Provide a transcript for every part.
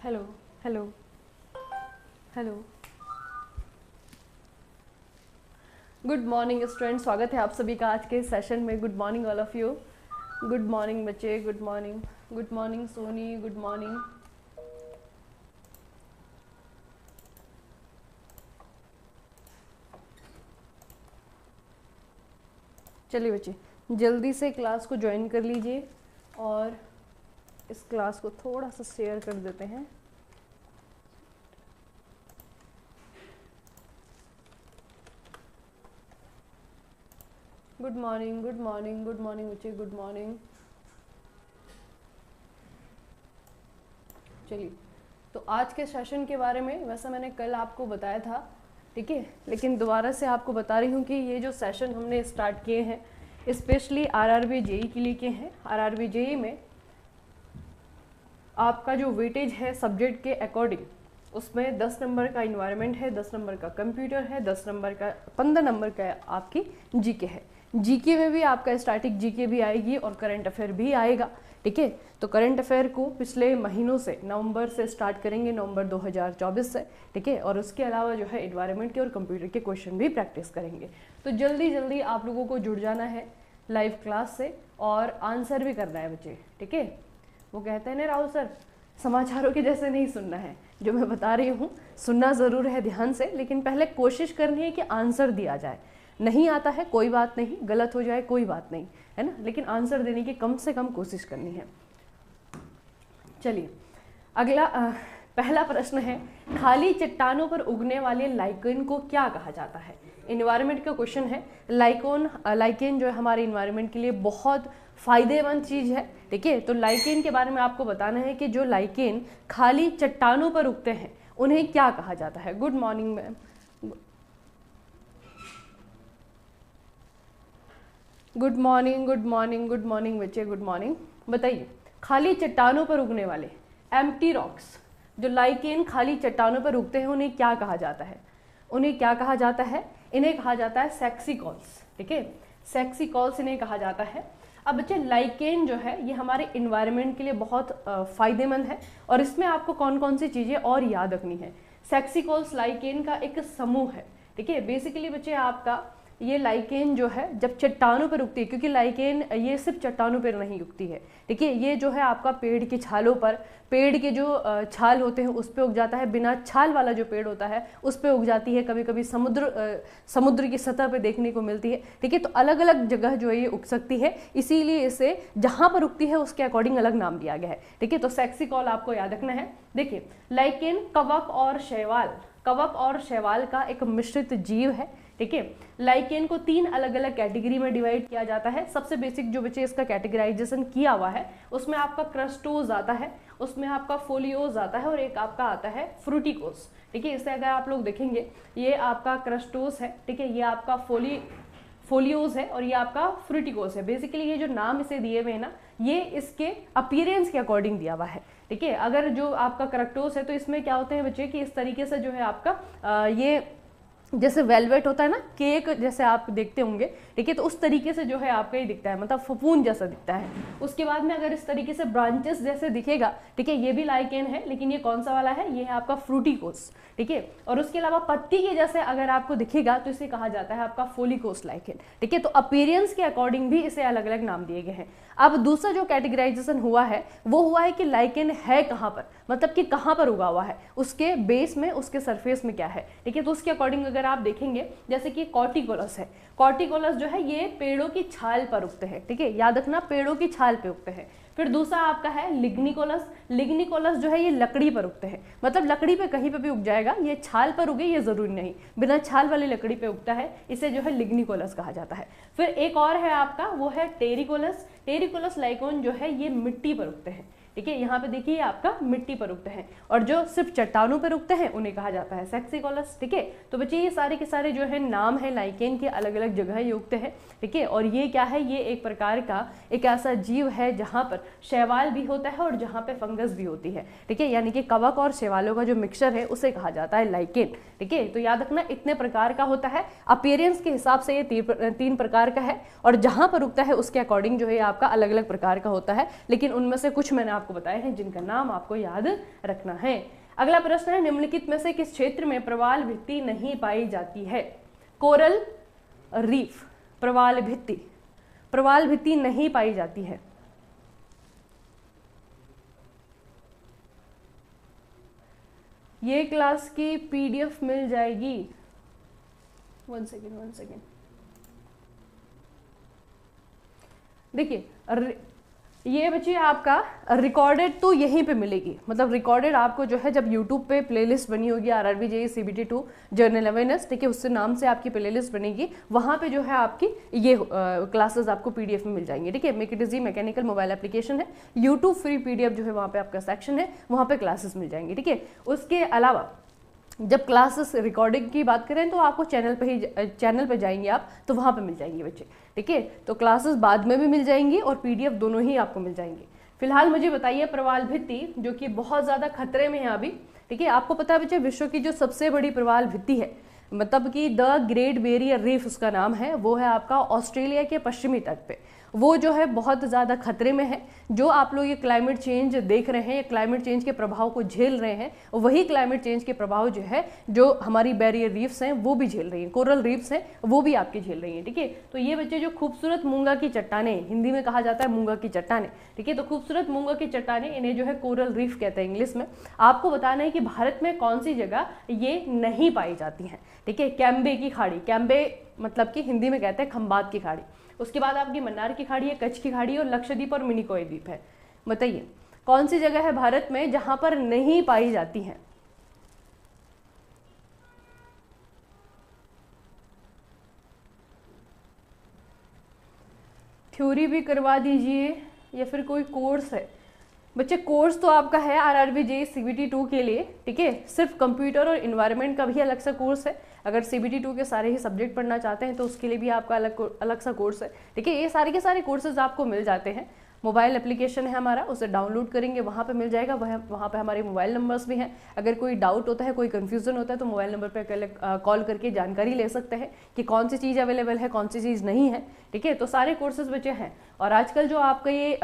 Hello hello hello. Good morning student, स्वागत है आप सभी का आज के सेशन में। Good morning all of you. Good morning बच्चे, good morning. Good morning Soni, good morning. चलिए बच्चे, जल्दी से क्लास को ज्वाइन कर लीजिए और इस क्लास को थोड़ा सा शेयर कर देते हैं। Good morning, good morning, good morning बच्चे, गुड मॉर्निंग। चलिए, तो आज के सेशन के बारे में वैसा मैंने कल आपको बताया था, ठीक है, लेकिन दोबारा से आपको बता रही हूँ कि ये जो सेशन हमने स्टार्ट किए हैं स्पेशली आरआरबी जेई के लिए किए हैं। आरआरबी जेई में आपका जो वेटेज है सब्जेक्ट के अकॉर्डिंग, उसमें 10 नंबर का इन्वायरमेंट है, 10 नंबर का कंप्यूटर है, 10 नंबर का 15 नंबर का आपकी जीके है। जीके में भी आपका स्टैटिक जीके भी आएगी और करंट अफेयर भी आएगा, ठीक है। तो करंट अफेयर को पिछले महीनों से नवंबर से स्टार्ट करेंगे, नवंबर 2024 से, ठीक है। और उसके अलावा जो है एनवायरनमेंट के और कंप्यूटर के क्वेश्चन भी प्रैक्टिस करेंगे। तो जल्दी जल्दी आप लोगों को जुड़ जाना है लाइव क्लास से और आंसर भी करना है बच्चे, ठीक है। वो कहते हैं ना राहुल सर, समाचारों के जैसे नहीं सुनना है, जो मैं बता रही हूँ सुनना ज़रूर है ध्यान से, लेकिन पहले कोशिश करनी है कि आंसर दिया जाए। नहीं आता है कोई बात नहीं, गलत हो जाए कोई बात नहीं, है ना, लेकिन आंसर देने की कम से कम कोशिश करनी है। चलिए, अगला पहला प्रश्न है, खाली चट्टानों पर उगने वाले लाइकेन को क्या कहा जाता है। इन्वायरमेंट का क्वेश्चन है। लाइकेन जो है हमारे इन्वायरमेंट के लिए बहुत फायदेमंद चीज़ है, ठीक है। तो लाइकेन के बारे में आपको बताना है कि जो लाइकेन खाली चट्टानों पर उगते हैं उन्हें क्या कहा जाता है। Good morning ma'am, good morning, good morning, good morning बच्चे, गुड मॉर्निंग। बताइए, खाली चट्टानों पर उगने वाले एम्प्टी रॉक्स, जो लाइकेन खाली चट्टानों पर उगते हैं, उन्हें क्या कहा जाता है। उन्हें क्या कहा जाता है, इन्हें कहा जाता है सेक्सिकॉल्स, ठीक है। सेक्सिकॉल्स इन्हें कहा जाता है। अब बच्चे, लाइकेन जो है ये हमारे इन्वायरमेंट के लिए बहुत फायदेमंद है और इसमें आपको कौन कौन सी चीज़ें और याद रखनी है। सेक्सिकॉल्स लाइकेन का एक समूह है, ठीक है। बेसिकली बच्चे, आपका ये लाइकेन जो है जब चट्टानों पर उगती है, क्योंकि लाइकेन ये सिर्फ चट्टानों पर नहीं उगती है, ठीक है। ये जो है आपका पेड़ की छालों पर, पेड़ के जो छाल होते हैं उस पे उग जाता है, बिना छाल वाला जो पेड़ होता है उस पे उग जाती है, कभी कभी समुद्र की सतह पे देखने को मिलती है, ठीक है। तो अलग अलग जगह जो है ये उग सकती है, इसीलिए इसे जहाँ पर उगती है उसके अकॉर्डिंग अलग नाम दिया गया है, ठीक है। तो सेक्सिकॉल आपको याद रखना है। देखिए, लाइकेन कवक और शैवाल का एक मिश्रित जीव है, ठीक है। लाइकेन को 3 अलग अलग कैटेगरी में डिवाइड किया जाता है। सबसे बेसिक जो बच्चे इसका कैटेगराइजेशन किया हुआ है उसमें आपका क्रस्टोज आता है, उसमें आपका फोलियोज आता है और एक आपका आता है फ्रूटिकोस, ठीक है। इसे अगर आप लोग देखेंगे, ये आपका क्रस्टोस है, ठीक है, ये आपका फोलियोज है और ये आपका फ्रूटिकोस है। बेसिकली ये जो नाम इसे दिए हुए हैं ना, ये इसके अपीयरेंस के अकॉर्डिंग दिया हुआ है, ठीक है। अगर जो आपका क्रस्टोस है तो इसमें क्या होते हैं बच्चे कि इस तरीके से जो है आपका ये जैसे वेलवेट होता है ना, केक जैसे आप देखते होंगे, ठीक है। तो उस तरीके से जो है आपका ये दिखता है, मतलब फफूंद जैसा दिखता है। उसके बाद में अगर इस तरीके से ब्रांचेस जैसे दिखेगा, ठीक है, ये भी लाइकेन है, लेकिन ये कौन सा वाला है, ये है आपका फ्रूटिकोस, ठीक है। और उसके अलावा पत्ती के जैसे अगर आपको दिखेगा तो इसे कहा जाता है आपका फोलिकोस लाइकेन, ठीक है। तो अपीयरेंस के अकॉर्डिंग भी इसे अलग अलग नाम दिए गए हैं। अब दूसरा जो कैटेगराइजेशन हुआ है वो हुआ है कि लाइकेन है कहाँ पर, मतलब कि कहाँ पर उगा हुआ है, उसके बेस में, उसके सरफेस में क्या है, ठीक है। तो उसके अकॉर्डिंग अगर आप देखेंगे, जैसे कि कॉर्टिकोलस है, कॉर्टिकोलस जो है ये पेड़ों की छाल पर उगते हैं, ठीक है, याद रखना, पेड़ों की छाल पे उगते हैं। फिर दूसरा आपका है लिग्निकोलस। लिग्निकोलस जो है ये लकड़ी पर उगते हैं, मतलब लकड़ी पे कहीं पे भी उग जाएगा, ये छाल पर उगे ये जरूरी नहीं, बिना छाल वाली लकड़ी पे उगता है, इसे जो है लिग्निकोलस कहा जाता है। फिर एक और है आपका, वो है टेरिकोलस। टेरिकोलस लाइकोन जो है ये मिट्टी पर उगते हैं, ठीक है। यहाँ पे देखिए आपका मिट्टी पर उगते हैं, और जो सिर्फ चट्टानों पर उगते हैं उन्हें कहा जाता है सेक्सिकॉलस, ठीक है। तो बच्चे, ये सारे के सारे जो है नाम है लाइकेन के, अलग अलग जगह ये उगते हैं, ठीक है। और ये क्या है, ये एक प्रकार का एक ऐसा जीव है जहाँ पर शैवाल भी होता है और जहाँ पे फंगस भी होती है, ठीक है। यानी कि कवक और शैवालों का जो मिक्सचर है उसे कहा जाता है लाइकेन, ठीक है। तो याद रखना, इतने प्रकार का होता है, अपीयरेंस के हिसाब से ये 3 प्रकार का है, और जहाँ पर उगता है उसके अकॉर्डिंग जो है आपका अलग अलग प्रकार का होता है, लेकिन उनमें से कुछ मैंने आपको बताए हैं जिनका नाम आपको याद रखना है। अगला प्रश्न है, निम्नलिखित में से किस क्षेत्र में प्रवाल भित्ति नहीं पाई जाती है? कोरल रीफ, प्रवाल भित्ति नहीं पाई जाती है। ये क्लास की पीडीएफ मिल जाएगी। One second. देखिए ये बच्चे आपका रिकॉर्डेड तो यहीं पे मिलेगी, मतलब रिकॉर्डेड आपको जो है जब यूट्यूब पे प्लेलिस्ट बनी होगी RRB JEE CBT 2 general awareness, ठीक है, उससे नाम से आपकी प्लेलिस्ट बनेगी, वहाँ पे जो है आपकी ये क्लासेस आपको PDF में मिल जाएंगे, ठीक है। Make it easy mechanical mobile application है, यूट्यूब फ्री PDF जो है वहाँ पे आपका सेक्शन है, वहाँ पे क्लासेस मिल जाएंगे, ठीक है। उसके अलावा जब क्लासेस रिकॉर्डिंग की बात करें तो आपको चैनल पे जाएंगे आप, तो वहाँ पे मिल जाएंगे बच्चे, ठीक है। तो क्लासेस बाद में भी मिल जाएंगी और PDF दोनों ही आपको मिल जाएंगे। फिलहाल मुझे बताइए प्रवाल भित्ति जो कि बहुत ज़्यादा खतरे में है अभी, ठीक है, आपको पता है बच्चे विश्व की जो सबसे बड़ी प्रवाल भित्ति है, मतलब कि द ग्रेट बैरियर रीफ उसका नाम है, वो है आपका ऑस्ट्रेलिया के पश्चिमी तट पे, वो जो है बहुत ज़्यादा खतरे में है। जो आप लोग ये क्लाइमेट चेंज देख रहे हैं, क्लाइमेट चेंज के प्रभाव को झेल रहे हैं, वही क्लाइमेट चेंज के प्रभाव जो है जो हमारी बैरियर रीफ्स हैं वो भी झेल रही हैं, कोरल रीफ्स हैं वो भी आपके झेल रही हैं, ठीक है। तो ये बच्चे जो खूबसूरत मूंगा की चट्टाने, हिंदी में कहा जाता है मूंगा की चट्टाने, ठीक है, तो खूबसूरत मूंगा की चट्टाने, इन्हें जो है कोरल रीफ कहते हैं इंग्लिश में। आपको बताना है कि भारत में कौन सी जगह ये नहीं पाई जाती हैं, ठीक है। कैम्बे की खाड़ी, कैम्बे मतलब कि हिंदी में कहते हैं खंबात की खाड़ी, उसके बाद आपकी मन्नार की खाड़ी है, कच्छ की खाड़ी और लक्षद्वीप और मिनिकॉय द्वीप है। बताइए कौन सी जगह है भारत में जहां पर नहीं पाई जाती हैं? थ्योरी भी करवा दीजिए या फिर कोई कोर्स है? बच्चे कोर्स तो आपका है RRB JEE CBT 2 के लिए, ठीक है, सिर्फ कंप्यूटर और इन्वायरमेंट का भी अलग सा कोर्स है। अगर CBT 2 के सारे ही सब्जेक्ट पढ़ना चाहते हैं तो उसके लिए भी आपका अलग सा कोर्स है, ठीक है। ये सारे के सारे कोर्सेज आपको मिल जाते हैं। मोबाइल एप्लीकेशन है हमारा, उसे डाउनलोड करेंगे, वहाँ पे मिल जाएगा, वहाँ पे हमारे मोबाइल नंबर्स भी हैं। अगर कोई डाउट होता है, कोई कन्फ्यूज़न होता है तो मोबाइल नंबर पर कॉल करके जानकारी ले सकते हैं कि कौन सी चीज़ अवेलेबल है, कौन सी चीज़ नहीं है, ठीक है। तो सारे कोर्सेज बच्चे हैं। और आजकल जो आपका ये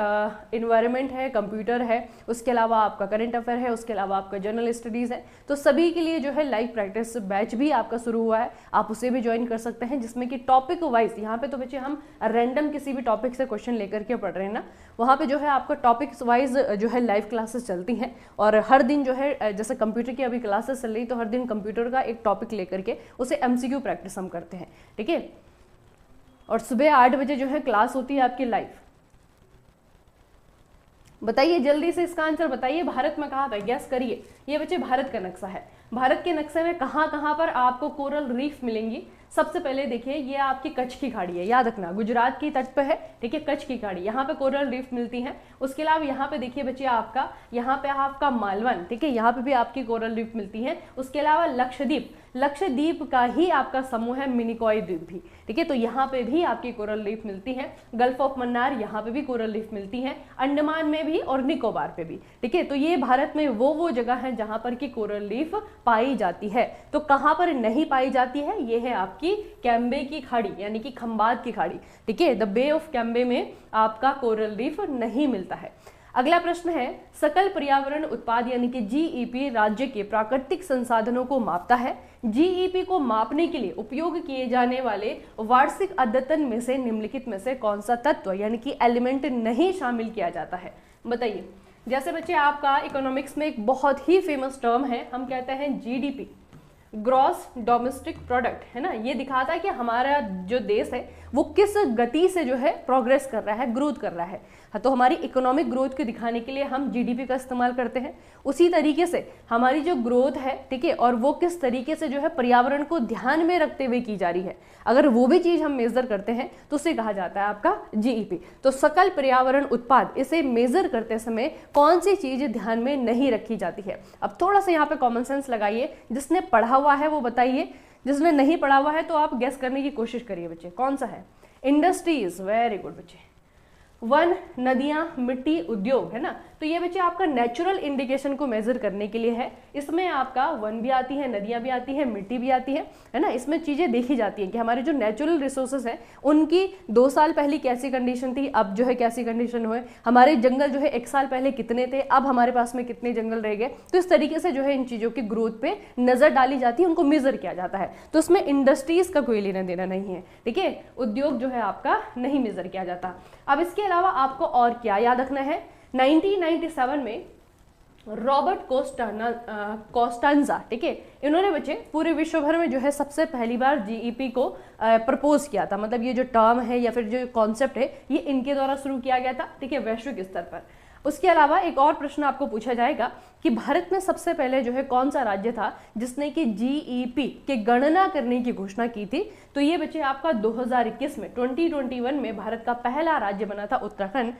इन्वायरमेंट है, कंप्यूटर है, उसके अलावा आपका करंट अफेयर है, उसके अलावा आपका जनरल स्टडीज़ है, तो सभी के लिए जो है लाइव प्रैक्टिस बैच भी आपका शुरू हुआ है, आप उसे भी ज्वाइन कर सकते हैं, जिसमें कि टॉपिक वाइज, यहाँ पे तो बच्चे हम रैंडम किसी भी टॉपिक से क्वेश्चन लेकर के पढ़ रहे हैं ना, वहाँ पे जो है आपका टॉपिक्स वाइज जो है लाइव क्लासेस चलती हैं। और हर दिन जो है जैसे कंप्यूटर की अभी क्लासेस चल रही, तो हर दिन कंप्यूटर का एक टॉपिक लेकर के उसे MCQ प्रैक्टिस हम करते हैं, ठीक है। और सुबह 8 बजे जो है क्लास होती है आपकी लाइव। बताइए जल्दी से इसका आंसर बताइए, भारत में कहाँ पे, गैस करिए। ये बच्चे भारत का नक्शा है, भारत के नक्शे में कहाँ कहाँ पर आपको कोरल रीफ मिलेंगी। सबसे पहले देखिए ये आपकी कच्छ की खाड़ी है, याद रखना गुजरात की तट पे है, ठीक है, कच्छ की खाड़ी, यहाँ पे कोरल रीफ मिलती हैं। उसके अलावा यहाँ पे देखिए बच्चे आपका, यहाँ पे आपका मालवन, ठीक है, यहाँ पे भी आपकी कोरल रीफ मिलती है। उसके अलावा लक्षद्वीप का ही आपका समूह है मिनिकॉय द्वीप भी, ठीक है, तो यहाँ पे भी आपकी कोरल रीफ मिलती है। गल्फ ऑफ मन्नार, यहाँ पे भी कोरल रीफ मिलती है, अंडमान में भी और निकोबार पे भी, ठीक है। तो ये भारत में वो जगह है जहाँ पर की कोरल रीफ पाई जाती है। तो कहाँ पर नहीं पाई जाती है, ये है आपकी कैम्बे की खाड़ी, यानी कि खंबात की खाड़ी, ठीक है, द बे ऑफ कैम्बे में आपका कोरल रीफ नहीं मिलता है। अगला प्रश्न है, सकल पर्यावरण उत्पाद यानी कि GEP राज्य के प्राकृतिक संसाधनों को मापता है। GEP को मापने के लिए उपयोग किए जाने वाले वार्षिक अद्यतन में से निम्नलिखित में से कौन सा तत्व यानी कि एलिमेंट नहीं शामिल किया जाता है? बताइए। जैसे बच्चे आपका इकोनॉमिक्स में एक बहुत ही फेमस टर्म है, हम कहते हैं GDP, ग्रॉस डोमेस्टिक प्रोडक्ट, है ना। ये दिखाता है कि हमारा जो देश है वो किस गति से जो है प्रोग्रेस कर रहा है, ग्रोथ कर रहा है। हाँ, तो हमारी इकोनॉमिक ग्रोथ को दिखाने के लिए हम GDP का इस्तेमाल करते हैं। उसी तरीके से हमारी जो ग्रोथ है, ठीक है, और वो किस तरीके से जो है पर्यावरण को ध्यान में रखते हुए की जा रही है, अगर वो भी चीज़ हम मेजर करते हैं तो उसे कहा जाता है आपका GEP। तो सकल पर्यावरण उत्पाद, इसे मेजर करते समय कौन सी चीज़ ध्यान में नहीं रखी जाती है? अब थोड़ा सा यहाँ पे कॉमन सेंस लगाइए, जिसने पढ़ा हुआ है वो बताइए, जिसने नहीं पढ़ा हुआ है तो आप गेस करने की कोशिश करिए बच्चे, कौन सा है? इंडस्ट्रीज, वेरी गुड बच्चे। वन, नदियां, मिट्टी, उद्योग, है ना। तो ये बच्चे आपका नेचुरल इंडिकेशन को मेजर करने के लिए है। इसमें आपका वन भी आती है, नदियाँ भी आती है, मिट्टी भी आती है ना। इसमें चीज़ें देखी जाती हैं कि हमारे जो नेचुरल रिसोर्सेज हैं उनकी 2 साल पहले कैसी कंडीशन थी, अब जो है कैसी कंडीशन हुए, हमारे जंगल जो है 1 साल पहले कितने थे, अब हमारे पास में कितने जंगल रह गए। तो इस तरीके से जो है इन चीज़ों की ग्रोथ पे नज़र डाली जाती है, उनको मेजर किया जाता है। तो उसमें इंडस्ट्रीज का कोई लेना देना नहीं है, ठीक है, उद्योग जो है आपका नहीं मेजर किया जाता। अब इसके अलावा आपको और क्या याद रखना है, 1997 में रॉबर्ट कोस्टांजा, ठीक है, इन्होंने बच्चे पूरे विश्व भर में जो है सबसे पहली बार जीईपी को प्रपोज किया था। मतलब ये जो टर्म है या फिर जो कॉन्सेप्ट है ये इनके द्वारा शुरू किया गया था, ठीक है, वैश्विक स्तर पर। उसके अलावा एक और प्रश्न आपको पूछा जाएगा कि भारत में सबसे पहले जो है कौन सा राज्य था जिसने कि जीईपी के गणना करने की घोषणा की थी। तो ये बच्चे आपका 2021 में 2021 में भारत का पहला राज्य बना था उत्तराखंड,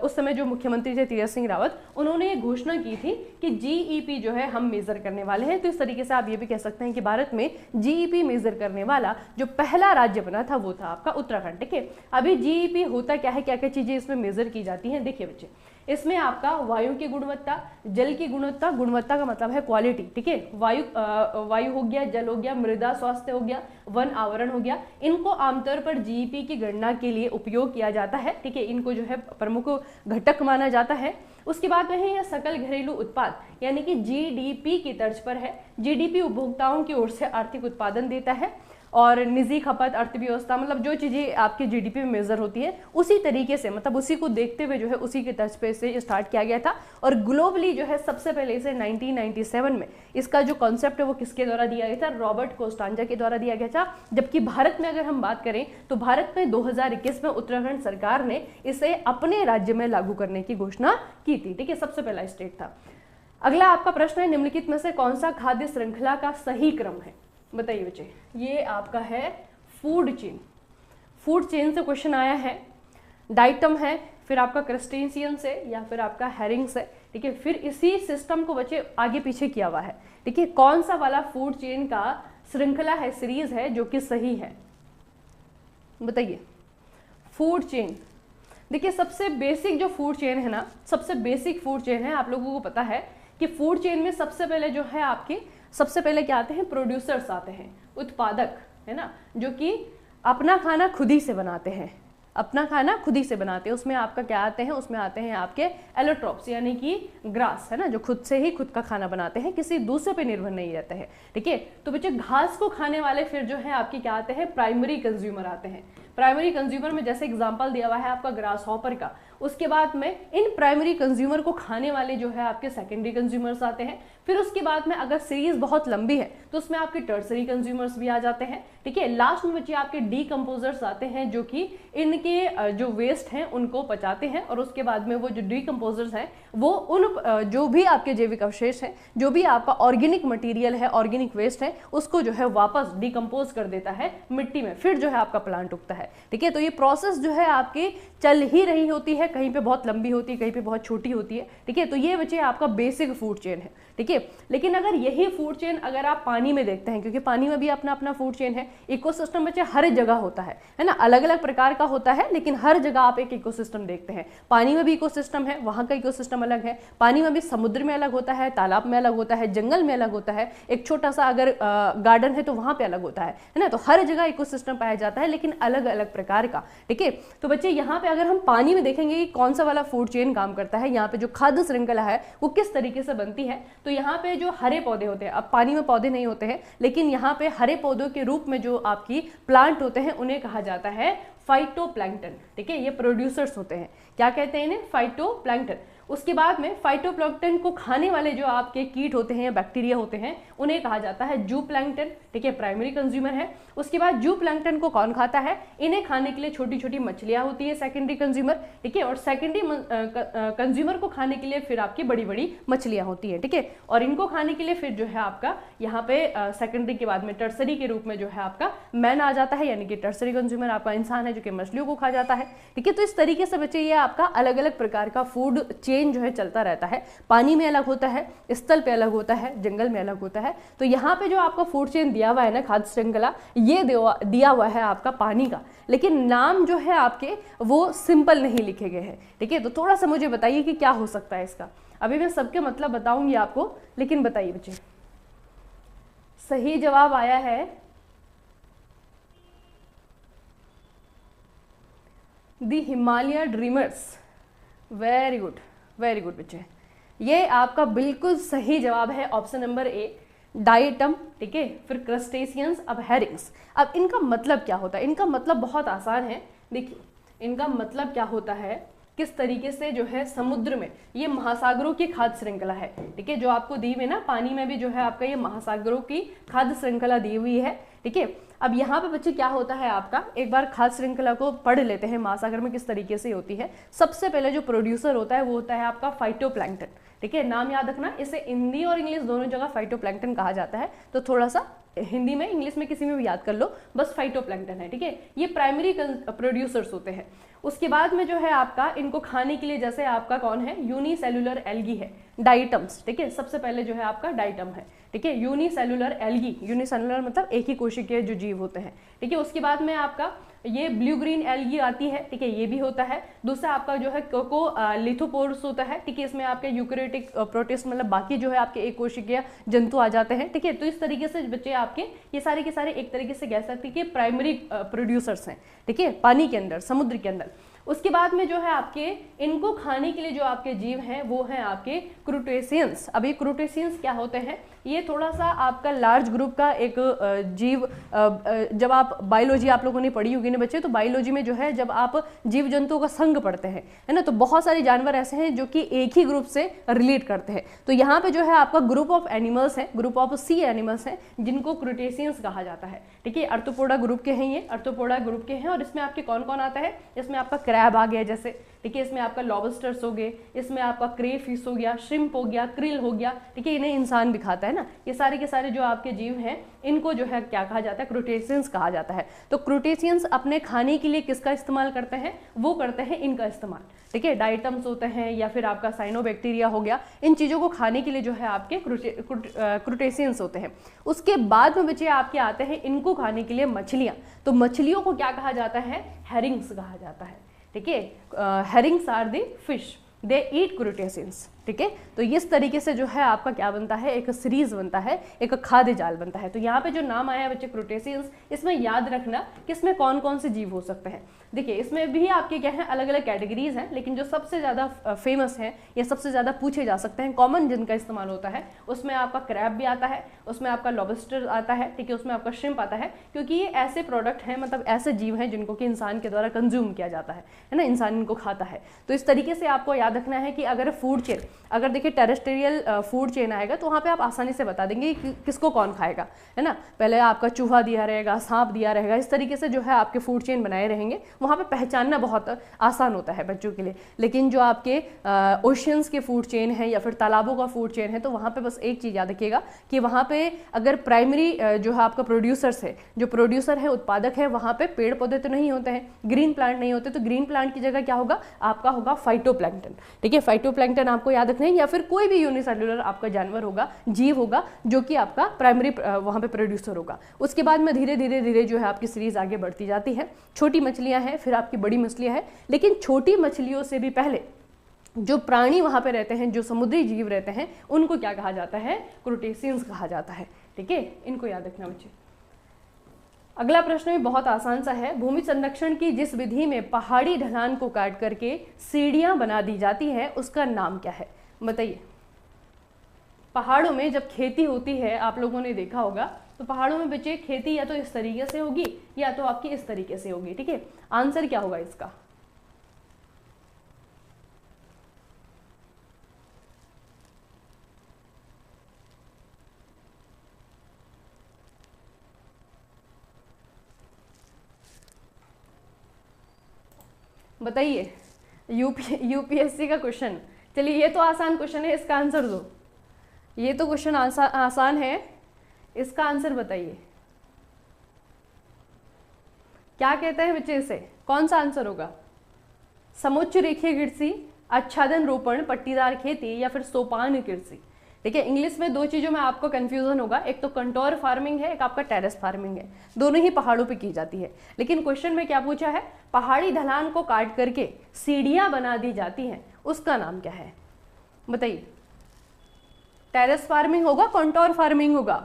उस समय जो मुख्यमंत्री थे तीरथ सिंह रावत, उन्होंने ये घोषणा की थी कि जीईपी जो है हम मेजर करने वाले हैं। तो इस तरीके से आप ये भी कह सकते हैं कि भारत में जीईपी मेजर करने वाला जो पहला राज्य बना था वो था आपका उत्तराखंड, ठीक है। अभी जीईपी होता क्या है, क्या क्या चीजें इसमें मेजर की जाती हैं, देखिए बच्चे, इसमें आपका वायु की गुणवत्ता, जल की गुणवत्ता, गुणवत्ता का मतलब है क्वालिटी, ठीक है, वायु हो गया, जल हो गया, मृदा स्वास्थ्य हो गया, वन आवरण हो गया, इनको आमतौर पर जीईपी की गणना के लिए उपयोग किया जाता है, ठीक है, इनको जो है प्रमुख घटक माना जाता है। उसके बाद में है यह सकल घरेलू उत्पाद यानी कि जीडीपी की तर्ज पर है। जीडीपी उपभोक्ताओं की ओर से आर्थिक उत्पादन देता है और निजी खपत, अर्थव्यवस्था, मतलब जो चीज़ें आपकी जीडीपी में मेजर होती है उसी तरीके से, मतलब उसी को देखते हुए जो है उसी के तर्ज पे से स्टार्ट किया गया था। और ग्लोबली जो है सबसे पहले इसे 1997 में इसका जो कॉन्सेप्ट है वो किसके द्वारा दिया गया था, रॉबर्ट कोस्टांजा के द्वारा दिया गया था। जबकि भारत में अगर हम बात करें तो भारत में 2021 में उत्तराखंड सरकार ने इसे अपने राज्य में लागू करने की घोषणा की थी, ठीक है, सबसे पहला स्टेट था। अगला आपका प्रश्न है, निम्नलिखित में से कौन सा खाद्य श्रृंखला का सही क्रम है, बताइए बच्चे। ये आपका है फूड चेन। फूड चेन से क्वेश्चन आया है, डाइटम है, फिर आपका क्रस्टेशियन से या फिर आपका हेरिंग से, ठीक है, फिर इसी सिस्टम को बच्चे आगे पीछे किया हुआ है, ठीक है। कौन सा वाला फूड चेन का श्रृंखला है, सीरीज है जो कि सही है, बताइए। फूड चेन, देखिए सबसे बेसिक जो फूड चेन है ना, सबसे बेसिक फूड चेन है, आप लोगों को पता है कि फूड चेन में सबसे पहले जो है आपके सबसे पहले क्या आते हैं, प्रोड्यूसर्स आते हैं, उत्पादक, है ना, जो कि अपना खाना खुद ही से बनाते हैं, अपना खाना खुद ही से बनाते हैं। उसमें आपका क्या आते हैं, उसमें आते हैं आपके एलोट्रॉप्स यानी कि ग्रास, है ना, जो खुद से ही खुद का खाना बनाते हैं, किसी दूसरे पे निर्भर नहीं रहते हैं, ठीक है। तो बच्चे घास को खाने वाले फिर जो है आपके क्या आते हैं, प्राइमरी कंज्यूमर आते हैं। प्राइमरी कंज्यूमर में जैसे एग्जांपल दिया हुआ है आपका ग्रास हॉपर का। उसके बाद में इन प्राइमरी कंज्यूमर को खाने वाले जो है आपके सेकेंडरी कंज्यूमर्स आते हैं। फिर उसके बाद में अगर सीरीज बहुत लंबी है तो उसमें आपके टर्सरी कंज्यूमर्स भी आ जाते हैं, ठीक है। लास्ट में बच्चे आपके डीकम्पोजर्स आते हैं जो कि इनके जो वेस्ट हैं उनको पचाते हैं, और उसके बाद में वो जो डीकम्पोजर्स हैं वो उन जो भी आपके जैविक अवशेष हैं, जो भी आपका ऑर्गेनिक मटेरियल है, ऑर्गेनिक वेस्ट है, उसको जो है वापस डीकम्पोज कर देता है मिट्टी में, फिर जो है आपका प्लांट उगता है, ठीक है। तो ये प्रोसेस जो है आपकी चल ही रही होती है, कहीं पे बहुत लंबी होती है, कहीं पे बहुत छोटी होती है, ठीक है। तो ये बच्चे आपका बेसिक फूड चेन है, ठीक है। लेकिन अगर यही फूड चेन अगर आप पानी में देखते हैं, क्योंकि पानी में भी अपना अपना फूड चेन है, इकोसिस्टम बच्चे हर जगह होता है ना, अलग अलग प्रकार का होता है, लेकिन हर जगह आप एक इकोसिस्टम देखते हैं। पानी में भी इकोसिस्टम है, वहां का इकोसिस्टम अलग है, पानी में भी समुद्र में अलग होता है, तालाब में अलग होता है, जंगल में अलग होता है, एक छोटा सा अगर गार्डन है तो वहां पे अलग होता है ना। तो हर जगह इकोसिस्टम पाया जाता है, लेकिन अलग अलग प्रकार का, ठीक है। तो बच्चे यहाँ पे अगर हम पानी में देखेंगे कि कौन सा वाला फूड चेन काम करता है, यहाँ पे जो खाद्य श्रृंखला है वो किस तरीके से बनती है, तो यहाँ पे जो हरे पौधे होते हैं, अब पानी में पौधे नहीं होते हैं, लेकिन यहाँ पे हरे पौधों के रूप में जो आपकी प्लांट होते हैं उन्हें कहा जाता है फाइटोप्लैंक्टन, ठीक है। ये प्रोड्यूसर्स होते हैं, क्या कहते हैं इन्हें, फाइटोप्लैंक्टन। उसके बाद में फाइटोप्लैंक्टन को खाने वाले जो आपके कीट होते हैं या बैक्टीरिया होते हैं उन्हें कहा जाता है जूप्लैंक्टन, ठीक है, प्राइमरी कंज्यूमर है। उसके बाद जूप्लैंक्टन को कौन खाता है, इन्हें खाने के लिए छोटी छोटी मछलियां होती है, सेकेंडरी कंज्यूमर, ठीक है। और सेकेंडरी कंज्यूमर को खाने के लिए फिर आपकी बड़ी बड़ी मछलियां होती है, ठीक है। और इनको खाने के लिए फिर जो है आपका यहाँ पे सेकेंडरी के बाद में टर्सरी के रूप में जो है आपका मैन आ जाता है, यानी कि टर्सरी कंज्यूमर आपका इंसान है जो कि मछलियों को खा जाता है, ठीक है। तो इस तरीके से बच्चे ये आपका अलग अलग प्रकार का फूड चेन चेन जो है चलता रहता है, पानी में अलग होता है, स्थल पे अलग होता है, जंगल में अलग होता है। तो यहाँ पे जो आपका फूड चेन दिया हुआ है ना, खाद्य श्रृंखला, ये दिया हुआ है आपका पानी का, लेकिन नाम जो है आपके वो सिंपल नहीं लिखे गए हैं, ठीक है। तो थोड़ा सा मुझे बताइए कि क्या हो सकता है इसका। अभी मैं सबके मतलब बताऊंगी आपको, लेकिन बताइए बच्चे। सही जवाब आया है the Himalaya dreamers. Very good, very good बच्चे, ये आपका बिल्कुल सही जवाब है, ऑप्शन नंबर ए, डाइटम, ठीक है। फिर क्रस्टेशियंस, अब हेरिंग्स। अब इनका मतलब क्या होता है? इनका मतलब बहुत आसान है, देखिए इनका मतलब क्या होता है, किस तरीके से जो है समुद्र में, ये महासागरों की खाद्य श्रृंखला है, ठीक है, जो आपको दी हुई ना, पानी में भी जो है आपका ये महासागरों की खाद्य श्रृंखला दी हुई है, ठीक है। अब यहाँ पे बच्चे क्या होता है आपका, एक बार खाद्य श्रृंखला को पढ़ लेते हैं, महासागर में किस तरीके से होती है। सबसे पहले जो प्रोड्यूसर होता है वो होता है आपका फाइटोप्लैंक्टन, ठीक है, नाम याद रखना, इसे हिंदी और इंग्लिश दोनों जगह फाइटोप्लैंक्टन कहा जाता है, तो थोड़ा सा हिंदी में इंग्लिश में किसी में भी याद कर लो, बस फाइटोप्लैंक्टन है, ठीक है। ये प्राइमरी प्रोड्यूसर्स होते हैं। उसके बाद में जो है आपका इनको खाने के लिए, जैसे आपका कौन है, यूनिसेलुलर एल्गी है, डाइटम्स, ठीक है, सबसे पहले जो है आपका डाइटम है, ठीक है, यूनिसेलुलर एल्गी, यूनिसेलुलर मतलब एक ही कोशिकीय जो जीव होते हैं, ठीक है। उसके बाद में आपका ये ब्लू ग्रीन एल्गी आती है, ठीक है, ये भी होता है। दूसरा आपका जो है कोको लिथोपोर्स होता है, ठीक है, इसमें आपके यूकैरियोटिक प्रोटिस्ट मतलब बाकी जो है आपके एक कोशिकीय जंतु आ जाते हैं, ठीक है। तो इस तरीके से बच्चे आपके ये सारे के सारे एक तरीके से कह सकते हैं कि प्राइमरी प्रोड्यूसर्स हैं, ठीक है, पानी के अंदर, समुद्र के अंदर। उसके बाद में जो है आपके इनको खाने के लिए जो आपके जीव हैं वो हैं आपके क्रूटेशियंस। अभी क्रूटेशियंस क्या होते हैं, ये थोड़ा सा आपका लार्ज ग्रुप का एक जीव, जब आप बायोलॉजी आप लोगों ने पढ़ी होगी ना बच्चे, तो बायोलॉजी में जो है जब आप जीव जंतुओं का संघ पढ़ते हैं, है ना, तो बहुत सारे जानवर ऐसे हैं जो कि एक ही ग्रुप से रिलेट करते हैं। तो यहाँ पे जो है आपका ग्रुप ऑफ एनिमल्स है, ग्रुप ऑफ सी एनिमल्स हैं, जिनको क्रूटेशियंस कहा जाता है, ठीक है। आर्थ्रोपोडा ग्रुप के हैं, ये आर्थ्रोपोडा ग्रुप के हैं। और इसमें आपके कौन कौन आता है, इसमें आपका क्रैब आ गया जैसे, ठीक है, इसमें आपका लॉबस्टर्स हो गए, इसमें आपका क्रे फिश हो गया, श्रिम्प हो गया, क्रिल हो गया, ठीक है, इन्हें इंसान भी खाता है ना। ये सारे के सारे जो आपके जीव हैं इनको जो है क्या कहा जाता है, क्रूटेशियंस कहा जाता है। तो क्रूटेशियंस अपने खाने के लिए किसका इस्तेमाल करते हैं, वो करते हैं इनका इस्तेमाल, ठीक है, डाइटम्स होते हैं या फिर आपका साइनोबैक्टीरिया हो गया, इन चीज़ों को खाने के लिए जो है आपके क्रूटेशियंस होते हैं। उसके बाद में बच्चे आपके आते हैं इनको खाने के लिए मछलियाँ। तो मछलियों को क्या कहा जाता है, हेरिंग्स कहा जाता है, ठीक है। हेरिंग्स आर द फिश, दे ईट क्रूटेशियंस, ठीक है। तो इस तरीके से जो है आपका क्या बनता है, एक सीरीज बनता है, एक खाद्य जाल बनता है। तो यहाँ पे जो नाम आया है बच्चे क्रूटेशियंस, इसमें याद रखना कि इसमें कौन कौन से जीव हो सकते हैं। देखिए इसमें भी आपके क्या है, अलग अलग कैटेगरीज हैं, लेकिन जो सबसे ज़्यादा फेमस हैं या सबसे ज़्यादा पूछे जा सकते हैं, कॉमन जिनका इस्तेमाल होता है, उसमें आपका क्रैब भी आता है, उसमें आपका लॉबस्टर आता है, ठीक है, उसमें आपका श्रिम्प आता है, क्योंकि ये ऐसे प्रोडक्ट हैं, मतलब ऐसे जीव हैं जिनको कि इंसान के द्वारा कंज्यूम किया जाता है ना, इंसान इनको खाता है। तो इस तरीके से आपको याद रखना है कि अगर फूड चेन, अगर देखिए टेरेस्ट्रियल फूड चेन आएगा तो वहाँ पे आप आसानी से बता देंगे कि किसको कौन खाएगा, है ना। पहले आपका चूहा दिया रहेगा, सांप दिया रहेगा, इस तरीके से जो है आपके फूड चेन बनाए रहेंगे, वहाँ पे पहचानना बहुत आसान होता है बच्चों के लिए। लेकिन जो आपके ओशियंस के फूड चेन है या फिर तालाबों का फूड चेन है, तो वहाँ पे बस एक चीज़ याद रखिएगा कि वहाँ पे अगर प्राइमरी जो है आपका प्रोड्यूसर्स है, जो प्रोड्यूसर है, उत्पादक है, वहाँ पे पेड़ पौधे तो नहीं होते हैं, ग्रीन प्लांट नहीं होते, तो ग्रीन प्लांट की जगह क्या होगा, आपका होगा फाइटोप्लैंक्टन, ठीक है। फाइटोप्लैंक्टन आपको याद रखना है, या फिर कोई भी यूनिसेलुलर आपका जानवर होगा, जीव होगा, जो कि आपका प्राइमरी वहाँ पे प्रोड्यूसर होगा। उसके बाद में धीरे धीरे धीरे जो है आपकी सीरीज आगे बढ़ती जाती है। छोटी मछलियाँ हैं, फिर आपकी बड़ी मछलियाँ हैं, लेकिन छोटी मछलियों से भी पहले जो प्राणी वहाँ पे रहते हैं, जो समुद्री जीव रहते हैं, उनको क्या कहा जाता है, क्रूटेशियंस कहा जाता है, ठीक है। इनको याद रखना बच्चे। अगला प्रश्न भी बहुत आसान सा है। भूमि संरक्षण की जिस विधि में पहाड़ी ढलान को काट करके सीढ़ियाँ बना दी जाती है, उसका नाम क्या है, बताइए। पहाड़ों में जब खेती होती है, आप लोगों ने देखा होगा, तो पहाड़ों में बच्चे खेती या तो इस तरीके से होगी या तो आपकी इस तरीके से होगी, ठीक है। आंसर क्या होगा इसका, बताइए। यूपीएससी का क्वेश्चन, चलिए ये तो आसान क्वेश्चन है, इसका आंसर दो। ये तो क्वेश्चन आसान है, इसका आंसर बताइए। क्या कहते हैं बच्चे इसे, कौन सा आंसर होगा, समुच्च रेखीय ग्रिड सी, आच्छादन रोपण, पट्टीदार खेती या फिर सोपान कृषि। देखिए इंग्लिश में दो चीज़ों में आपको कंफ्यूजन होगा, एक तो कंटोर फार्मिंग है, एक आपका टेरेस फार्मिंग है, दोनों ही पहाड़ों पे की जाती है। लेकिन क्वेश्चन में क्या पूछा है, पहाड़ी ढलान को काट करके सीढ़ियां बना दी जाती हैं, उसका नाम क्या है बताइए। टेरेस फार्मिंग होगा, कंटोर फार्मिंग होगा।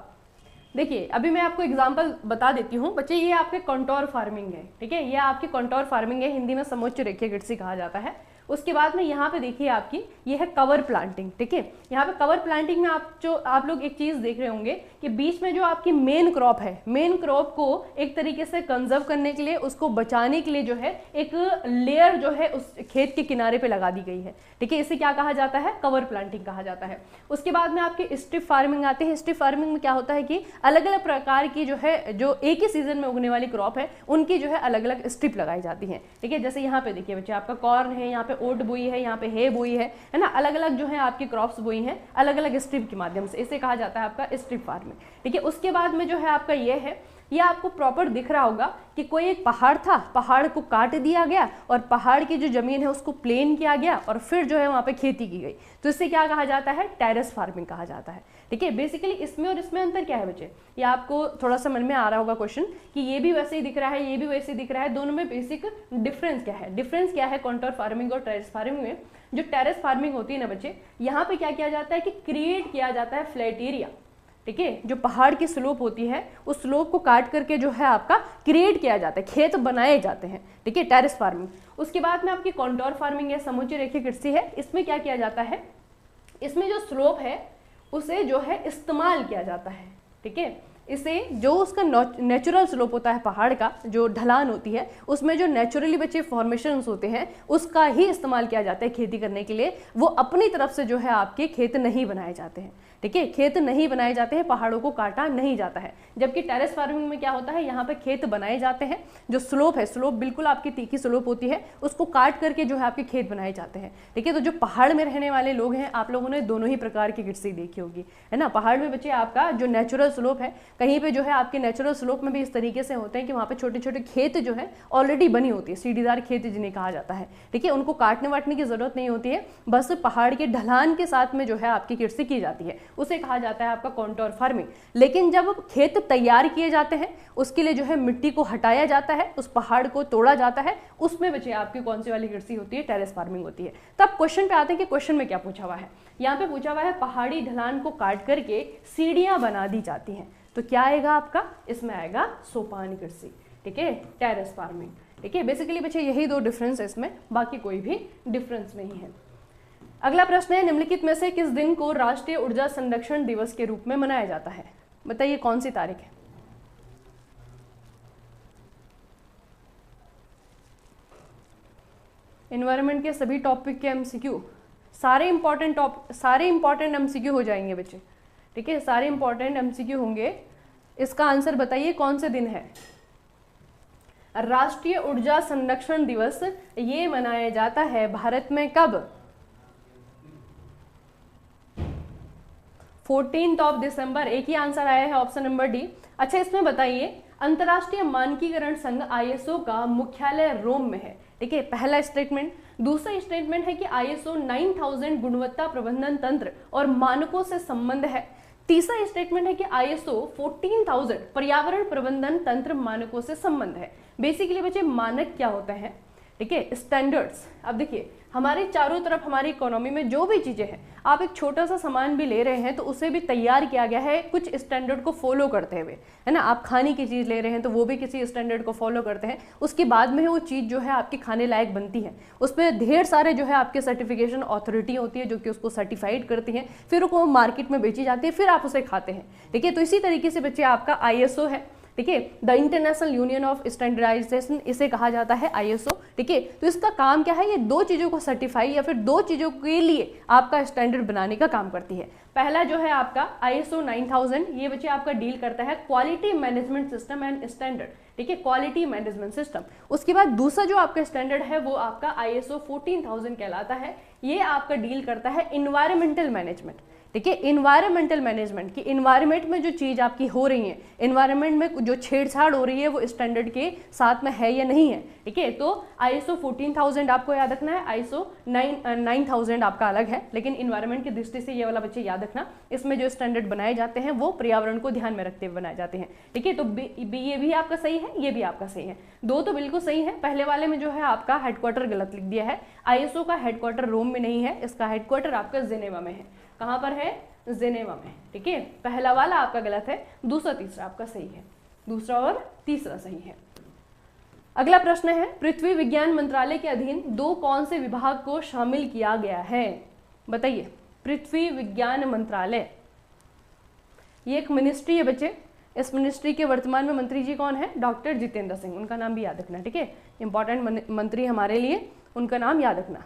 देखिए अभी मैं आपको एग्जांपल बता देती हूँ बच्चे, ये आपके कंटोर फार्मिंग है, ठीक है, ये आपकी कंटोर फार्मिंग है, हिंदी में समोच्च रेखीय कृषि कहा जाता है। उसके बाद में यहाँ पे देखिए आपकी ये है कवर प्लांटिंग, ठीक है। यहाँ पे कवर प्लांटिंग में आप लोग एक चीज देख रहे होंगे कि बीच में जो आपकी मेन क्रॉप है, मेन क्रॉप को एक तरीके से कंजर्व करने के लिए, उसको बचाने के लिए जो है एक लेयर जो है उस खेत के किनारे पे लगा दी गई है, ठीक है। इसे क्या कहा जाता है, कवर प्लांटिंग कहा जाता है। उसके बाद में आपके स्ट्रिप फार्मिंग आते हैं। स्ट्रिप फार्मिंग में क्या होता है कि अलग अलग प्रकार की जो है, जो एक ही सीजन में उगने वाली क्रॉप है, उनकी जो है अलग अलग स्ट्रिप लगाई जाती है, ठीक है। जैसे यहाँ पे देखिए बच्चे, आपका कॉर्न है, यहाँ पे ओट बोई है, यहाँ पे हे बोई है ना, अलग अलग जो है आपकी क्रॉप्स बोई हैं अलग अलग स्ट्रिप के माध्यम से, इसे कहा जाता है आपका स्ट्रिप फार्मिंग, ठीक है। उसके बाद में जो है आपका ये है, ये आपको प्रॉपर दिख रहा होगा कि कोई एक पहाड़ था, पहाड़ को काट दिया गया और पहाड़ की जो जमीन है उसको प्लेन किया गया और फिर जो है वहाँ पे खेती की गई, तो इससे क्या कहा जाता है, टेरेस फार्मिंग कहा जाता है, ठीक है। बेसिकली इसमें और इसमें अंतर क्या है बच्चे, ये आपको थोड़ा सा मन में आ रहा होगा क्वेश्चन कि ये भी वैसे ही दिख रहा है, ये भी वैसे ही दिख रहा है, दोनों में बेसिक डिफरेंस क्या है। डिफरेंस क्या है कंटोर फार्मिंग और टेरेस फार्मिंग में, जो टेरेस फार्मिंग होती है ना बच्चे, यहाँ पे क्या किया जाता है कि क्रिएट किया जाता है फ्लैट एरिया, ठीक है। जो पहाड़ की स्लोप होती है उस स्लोप को काट करके जो है आपका क्रिएट किया जाता है, खेत बनाए जाते हैं, ठीक है, टेरेस फार्मिंग। उसके बाद में आपकी कंटोर फार्मिंग है, समुच्च रेखीय कृषि है। इसमें क्या किया जाता है, इसमें जो स्लोप है उसे जो है इस्तेमाल किया जाता है, ठीक है। इसे जो उसका नेचुरल स्लोप होता है, पहाड़ का जो ढलान होती है, उसमें जो नेचुरली बचे फॉर्मेशंस होते हैं उसका ही इस्तेमाल किया जाता है खेती करने के लिए। वो अपनी तरफ से जो है आपके खेत नहीं बनाए जाते हैं, ठीक है, खेत नहीं बनाए जाते हैं, पहाड़ों को काटा नहीं जाता है। जबकि टेरेस फार्मिंग में क्या होता है, यहाँ पे खेत बनाए जाते हैं, जो स्लोप है, स्लोप बिल्कुल आपकी तीखी स्लोप होती है, उसको काट करके जो है आपके खेत बनाए जाते हैं, ठीक है। तो जो पहाड़ में रहने वाले लोग हैं, आप लोगों ने दोनों ही प्रकार की कृषि देखी होगी, है ना। पहाड़ में बच्चे आपका जो नेचुरल स्लोप है, कहीं पे जो है आपके नेचुरल स्लोप में भी इस तरीके से होते हैं कि वहाँ पे छोटे छोटे खेत जो है ऑलरेडी बनी होती है, सीढ़ीदार खेत जिन्हें कहा जाता है, ठीक है। उनको काटने वाटने की जरूरत नहीं होती है, बस पहाड़ के ढलान के साथ में जो है आपकी कृषि की जाती है, उसे कहा जाता है आपका कंटोर फार्मिंग। लेकिन जब खेत तैयार किए जाते हैं, उसके लिए जो है मिट्टी को हटाया जाता है, उस पहाड़ को तोड़ा जाता है, उसमें बच्चे आपकी कौन सी वाली कृषि होती है, टेरेस फार्मिंग होती है। तब क्वेश्चन पे आते हैं कि क्वेश्चन में क्या पूछा हुआ है। यहाँ पे पूछा हुआ है पहाड़ी ढलान को काट करके सीढ़ियां बना दी जाती हैं, तो क्या आएगा आपका, इसमें आएगा सोपान कृषि, ठीक है, टेरेस फार्मिंग, ठीक है। बेसिकली बच्चे यही दो डिफरेंस है इसमें, बाकी कोई भी डिफरेंस नहीं है। अगला प्रश्न है, निम्नलिखित में से किस दिन को राष्ट्रीय ऊर्जा संरक्षण दिवस के रूप में मनाया जाता है, बताइए कौन सी तारीख है। एनवायरनमेंट के सभी टॉपिक के एमसीक्यू, सारे इंपॉर्टेंट एमसीक्यू हो जाएंगे बच्चे, ठीक है, सारे इंपॉर्टेंट एमसीक्यू होंगे। इसका आंसर बताइए कौन से दिन है। राष्ट्रीय ऊर्जा संरक्षण दिवस ये मनाया जाता है भारत में कब, 14 दिसंबर। एक ही आंसर आया है, ऑप्शन नंबर डी। अच्छा इसमें बताइए, अंतर्राष्ट्रीय मानकीकरण संघ आईएसओ का मुख्यालय रोम में है, ठीक है, पहला स्टेटमेंट। दूसरा स्टेटमेंट है कि आईएसओ 9000 गुणवत्ता प्रबंधन तंत्र और मानकों से संबंध है। तीसरा स्टेटमेंट है कि आईएसओ 14000 पर्यावरण प्रबंधन तंत्र मानकों से संबंध है। बेसिकली बच्चे मानक क्या होता है, ठीक है, स्टैंडर्ड्स। अब देखिए हमारे चारों तरफ हमारी इकोनॉमी में जो भी चीजें हैं, आप एक छोटा सा सामान भी ले रहे हैं तो उसे भी तैयार किया गया है कुछ स्टैंडर्ड को फॉलो करते हुए, है ना। आप खाने की चीज ले रहे हैं तो वो भी किसी स्टैंडर्ड को फॉलो करते हैं, उसके बाद में वो चीज जो है आपकी खाने लायक बनती है। उसमें ढेर सारे जो है आपके सर्टिफिकेशन अथॉरिटी होती है जो कि उसको सर्टिफाइड करती हैं, फिर वो मार्केट में बेची जाती है, फिर आप उसे खाते हैं, ठीक है। तो इसी तरीके से बच्चे आपका आईएसओ है, ठीक है, the international union of standardization, इसे कहा जाता है आईएसओ, ठीक है। तो इसका काम क्या है, ये दो चीजों को सर्टिफाई या फिर दो चीजों के लिए आपका स्टैंडर्ड बनाने का काम करती है। पहला जो है आपका आईएसओ 9000, ये बच्चे आपका डील करता है quality management system and standard, ठीक है, क्वालिटी मैनेजमेंट सिस्टम। उसके बाद दूसरा जो आपका स्टैंडर्ड है वो आपका ISO 14000 कहलाता है। ये आपका डील करता है इन्वायरमेंटल मैनेजमेंट, ठीक है, इन्वायरमेंटल मैनेजमेंट की इन्वायरमेंट में जो चीज़ आपकी हो रही है, इन्वायरमेंट में जो छेड़छाड़ हो रही है वो स्टैंडर्ड के साथ में है या नहीं है, ठीक है। तो ISO 14000 आपको याद रखना है, ISO 9000 आपका अलग है, लेकिन इन्वायरमेंट की दृष्टि से ये वाला बच्चे याद रखना, इसमें जो स्टैंडर्ड बनाए जाते हैं वो पर्यावरण को ध्यान में रखते हुए बनाए जाते हैं, ठीक है। तो ये भी आपका सही है, ये भी आपका सही है, दो तो बिल्कुल सही है। पहले वाले में जो है आपका हेडक्वार्टर गलत लिख दिया है, ISO का हेडक्वार्टर रोम में नहीं है, इसका हेडक्वार्टर आपका जिनेवा में है। कहाँ पर है? जिनेवा में, ठीक है। पहला वाला आपका गलत है, दूसरा तीसरा आपका सही है, दूसरा और तीसरा सही है। अगला प्रश्न है, पृथ्वी विज्ञान मंत्रालय के अधीन दो कौन से विभाग को शामिल किया गया है? बताइए। पृथ्वी विज्ञान मंत्रालय, ये एक मिनिस्ट्री है बच्चे। इस मिनिस्ट्री के वर्तमान में मंत्री जी कौन है? डॉक्टर जितेंद्र सिंह, उनका नाम भी याद रखना, ठीक है, इंपॉर्टेंट मंत्री हमारे लिए, उनका नाम याद रखना।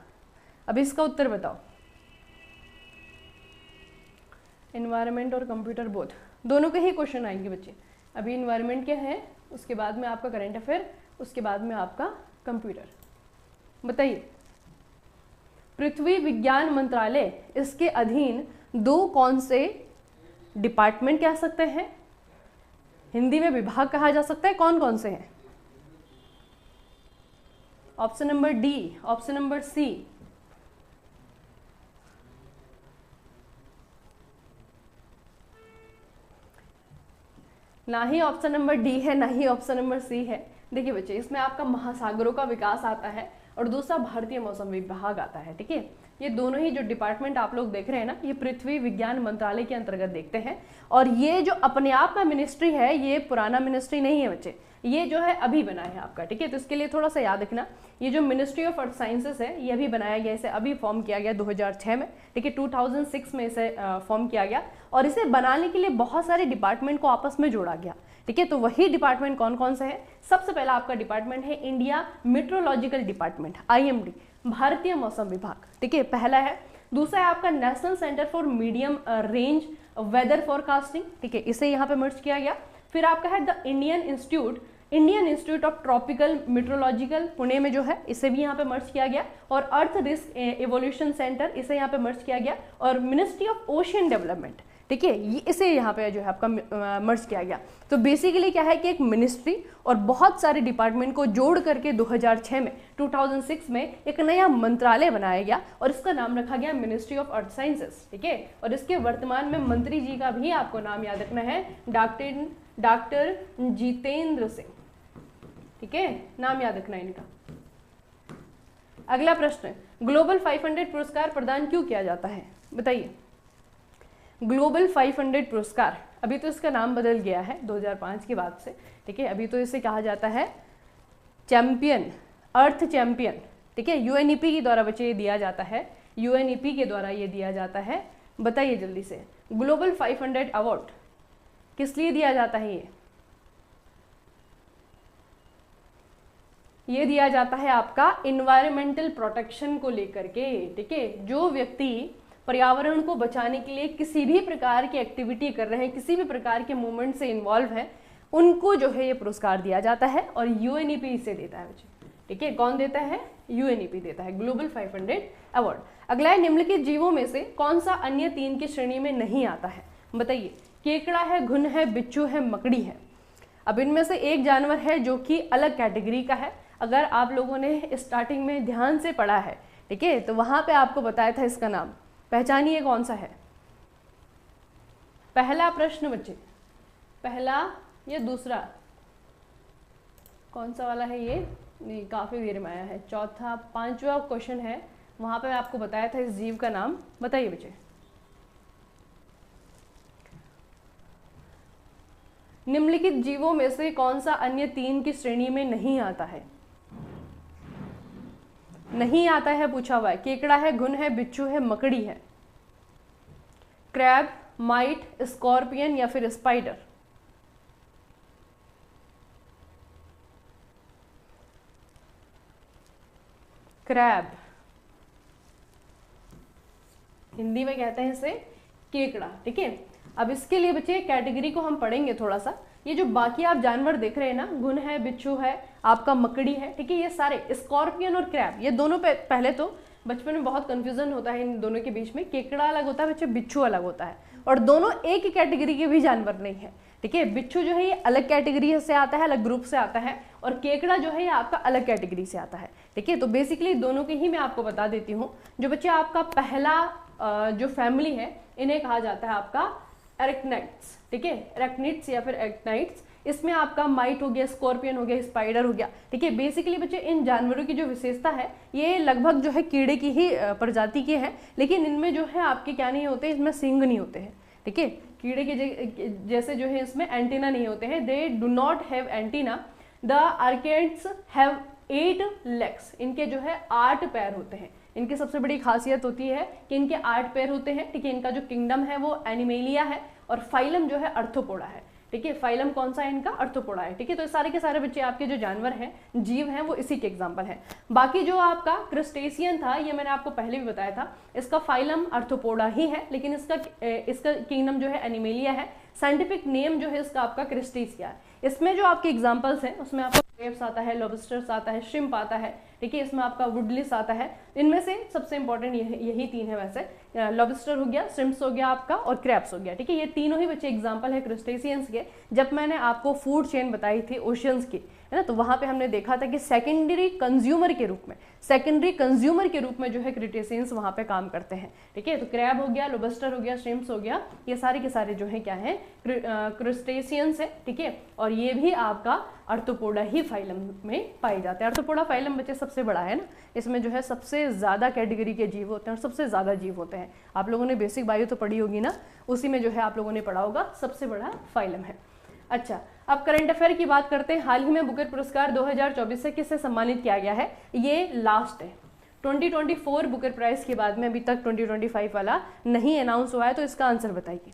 अब इसका उत्तर बताओ। एनवायरनमेंट और कंप्यूटर बोथ, दोनों के ही क्वेश्चन आएंगे बच्चे। अभी एनवायरनमेंट क्या है, उसके बाद में आपका करंट अफेयर, उसके बाद में आपका कंप्यूटर। बताइए, पृथ्वी विज्ञान मंत्रालय, इसके अधीन दो कौन से डिपार्टमेंट कह सकते हैं, हिंदी में विभाग कहा जा सकता है, कौन कौन से हैं? Option number D, option number C, ना ही ऑप्शन नंबर डी है, ना ही ऑप्शन नंबर सी है। देखिए बच्चे, इसमें आपका महासागरों का विकास आता है और दूसरा भारतीय मौसम विभाग आता है, ठीक है। ये दोनों ही जो डिपार्टमेंट आप लोग देख रहे हैं ना, ये पृथ्वी विज्ञान मंत्रालय के अंतर्गत देखते हैं। और ये जो अपने आप में मिनिस्ट्री है, ये पुराना मिनिस्ट्री नहीं है बच्चे, ये जो है अभी बना है आपका, ठीक है। तो इसके लिए थोड़ा सा याद रखना, ये जो मिनिस्ट्री ऑफ अर्थ साइंसेस है, ये अभी बनाया गया, इसे अभी फॉर्म किया गया 2006 में, ठीक है। 2006 में इसे फॉर्म किया गया और इसे बनाने के लिए बहुत सारे डिपार्टमेंट को आपस में जोड़ा गया, ठीक है। तो वही डिपार्टमेंट कौन कौन से है? सबसे पहला आपका डिपार्टमेंट है इंडिया मेट्रोलॉजिकल डिपार्टमेंट, IMD, भारतीय मौसम विभाग, ठीक है, पहला है। दूसरा है आपका national centre for medium range weather forecasting, ठीक है, इसे यहाँ पे मर्ज किया गया। फिर आपका है the Indian institute of tropical metrological, Pune में जो है, इसे भी यहाँ पे मर्ज किया गया। और अर्थ रिस्क एवोल्यूशन सेंटर, इसे यहाँ पे मर्ज किया गया। और मिनिस्ट्री ऑफ ओशियन डेवलपमेंट, ठीक है, इसे यहाँ पे जो है आपका मर्ज किया गया। तो बेसिकली क्या है कि एक मिनिस्ट्री और बहुत सारे डिपार्टमेंट को जोड़ करके 2006 में एक नया मंत्रालय बनाया गया और इसका नाम रखा गया मिनिस्ट्री ऑफ अर्थ साइंसेस, ठीक है। और इसके वर्तमान में मंत्री जी का भी आपको नाम याद रखना है, डॉक्टर जितेंद्र सिंह, ठीक है, नाम याद रखना है इनका। अगला प्रश्न, ग्लोबल 500 पुरस्कार प्रदान क्यों किया जाता है? बताइए। ग्लोबल 500 पुरस्कार, अभी तो इसका नाम बदल गया है 2005 के बाद से, ठीक है। अभी तो इसे कहा जाता है चैंपियन, अर्थ चैंपियन, ठीक है। UNEP के द्वारा बच्चे ये दिया जाता है, UNEP के द्वारा ये दिया जाता है। बताइए जल्दी से, ग्लोबल 500 अवार्ड किस लिए दिया जाता है? ये दिया जाता है आपका इन्वायरमेंटल प्रोटेक्शन को लेकर के, ठीक है। जो व्यक्ति पर्यावरण को बचाने के लिए किसी भी प्रकार की एक्टिविटी कर रहे हैं, किसी भी प्रकार के मूवमेंट से इन्वॉल्व है, उनको जो है ये पुरस्कार दिया जाता है और UNEP इसे देता है बच्चे, ठीक है। कौन देता है? UNEP देता है ग्लोबल 500 अवार्ड। अगला है, निम्नलिखित जीवों में से कौन सा अन्य 3 की श्रेणी में नहीं आता है? बताइए। केकड़ा है, घुन है, बिच्छू है, मकड़ी है। अब इनमें से एक जानवर है जो कि अलग कैटेगरी का है। अगर आप लोगों ने स्टार्टिंग में ध्यान से पढ़ा है, ठीक है, तो वहां पे आपको बताया था इसका नाम, पहचानिए कौन सा है? पहला प्रश्न बच्चे, पहला या दूसरा, कौन सा वाला है ये? नहीं, काफी देर में आया है। चौथा, 5वां क्वेश्चन है, वहां पे आपको बताया था इस जीव का नाम। बताइए बच्चे। निम्नलिखित जीवों में से कौन सा अन्य 3 की श्रेणी में नहीं आता है? नहीं आता है पूछा हुआ है। केकड़ा है, घुन है, बिच्छू है, मकड़ी है। क्रैब, माइट, स्कॉर्पियन या फिर स्पाइडर? क्रैब, हिंदी में कहते हैं इसे केकड़ा, ठीक है। अब इसके लिए बच्चे कैटेगरी को हम पढ़ेंगे थोड़ा सा। ये जो बाकी आप जानवर देख रहे हैं ना, घुन है, बिच्छू है, आपका मकड़ी है, ठीक है, ये सारे स्कॉर्पियन और क्रैब, ये दोनों पहले तो बचपन में बहुत कंफ्यूजन होता है इन दोनों के बीच में। केकड़ा अलग होता है बच्चे, बिच्छू अलग होता है, और दोनों एक ही कैटेगरी के भी जानवर नहीं है, ठीक है। बिच्छू जो है ये अलग कैटेगरी से आता है, अलग ग्रुप से आता है, और केकड़ा जो है ये आपका अलग कैटेगरी से आता है, ठीक है। तो बेसिकली दोनों के ही मैं आपको बता देती हूँ। जो बच्चे आपका पहला जो फैमिली है, इन्हें कहा जाता है आपका एरेक्नाइट्स, ठीक है, एरेक्निड्स या फिर एरेक्नाइट्स। इसमें आपका माइट हो गया, स्कॉर्पियन हो गया, स्पाइडर हो गया, ठीक है। बेसिकली बच्चे इन जानवरों की जो विशेषता है, ये लगभग जो है कीड़े की ही प्रजाति के हैं, लेकिन इनमें जो है आपके क्या नहीं होते, इसमें सींग नहीं होते हैं, ठीक है। कीड़े के जैसे जो है इसमें एंटीना नहीं होते हैं, they do not have antenna. The orchids have 8 legs, इनके जो है 8 पैर होते हैं। इनकी सबसे बड़ी खासियत होती है कि इनके 8 पैर होते हैं, ठीक है। इनका जो किंगडम है वो एनिमेलिया है, और फाइलम जो है अर्थोपोडा है, ठीक है। फाइलम कौन सा है इनका, अर्थोपोडा है, ठीक है। तो सारे के सारे बच्चे आपके जो जानवर हैं, जीव हैं, वो इसी के एग्जांपल हैं। बाकी जो आपका क्रस्टेशियन था, ये मैंने आपको पहले भी बताया था, इसका फाइलम अर्थोपोडा ही है, लेकिन इसका किंगडम जो है एनिमेलिया है। साइंटिफिक नेम जो है इसका आपका क्रिस्टेशिया है। इसमें जो आपके एग्जांपल्स हैं उसमें आपका क्रेब्स आता है, लॉबस्टर्स आता है, श्रिम्प आता है, ठीक है। इसमें आपका वुडलिस आता है। इनमें से सबसे इंपॉर्टेंट यही 3 है वैसे, लॉबस्टर हो गया, श्रिम्प्स हो गया आपका, और क्रैब्स हो गया, ठीक है। ये तीनों ही बच्चे एग्जांपल है क्रस्टेशियंस के। जब मैंने आपको फूड चेन बताई थी ओशियंस की, है ना, तो वहां पे हमने देखा था कि सेकेंडरी कंज्यूमर के रूप में जो है क्रिटेशियंस वहां पे काम करते हैं, ठीक है। तो क्रैब हो गया, लोबस्टर हो गया, श्रिम्प्स हो गया, ये सारे के सारे जो है क्या है, क्रस्टेशियंस है, ठीक है। और ये भी आपका अर्थोपोडा ही फाइलम में पाए जाते हैं। अर्थोपोडा फाइलम बच्चे सबसे बड़ा है ना, इसमें जो है सबसे ज्यादा कैटेगरी के जीव होते हैं और सबसे ज्यादा जीव होते हैं। आप लोगों ने बेसिक बायो तो पढ़ी होगी ना, उसी में जो है आप लोगों ने पढ़ा होगा, सबसे बड़ा फाइलम है। अच्छा, अब करंट अफेयर की बात करते हैं। हाल ही में बुकर पुरस्कार 2024 से किससे सम्मानित किया गया है, ये लास्ट है। 2024 बुकर प्राइज के बाद में अभी तक 2025 वाला नहीं अनाउंस हुआ है, तो इसका आंसर बताइए।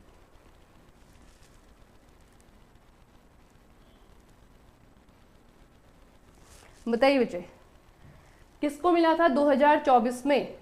बताइए बच्चे, किसको मिला था 2024 में,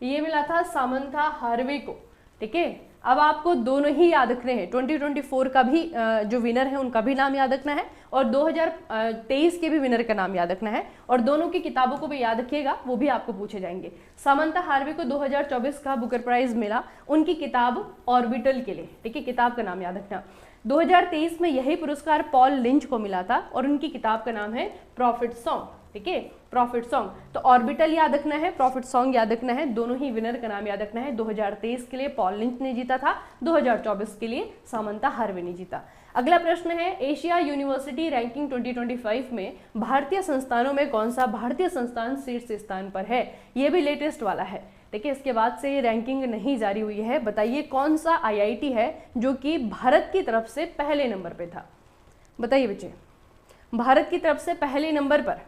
ये मिला था सामंथा हार्वे को, ठीक है। अब आपको दोनों ही याद रखने हैं, 2024 का भी जो विनर है उनका भी नाम याद रखना है, और 2023 के भी विनर का नाम याद रखना है, और दोनों की किताबों को भी याद रखिएगा, वो भी आपको पूछे जाएंगे। सामंथा हार्वे को 2024 का बुकर प्राइज मिला उनकी किताब ऑर्बिटल के लिए, ठीक है, किताब का नाम याद रखना। 2023 में यही पुरस्कार पॉल लिंच को मिला था, और उनकी किताब का नाम है प्रॉफिट सॉन्ग, ठीक है, प्रॉफिट सॉन्ग। तो ऑर्बिटल याद रखना है, प्रॉफिट सॉन्ग याद रखना है, दोनों ही विनर का नाम याद रखना है। 2023 के लिए पॉल लिंच ने जीता था, 2024 के लिए सामंथा हार्वे ने जीता। अगला प्रश्न है, एशिया यूनिवर्सिटी रैंकिंग 2025 में भारतीय संस्थानों में कौन सा भारतीय संस्थान शीर्ष स्थान पर है, ये भी लेटेस्ट वाला है, देखिए। इसके बाद से ये रैंकिंग नहीं जारी हुई है। बताइए कौन सा आईआईटी है जो कि भारत की तरफ से पहले नंबर पे था, बताइए बच्चे, भारत की तरफ से पहले नंबर पर,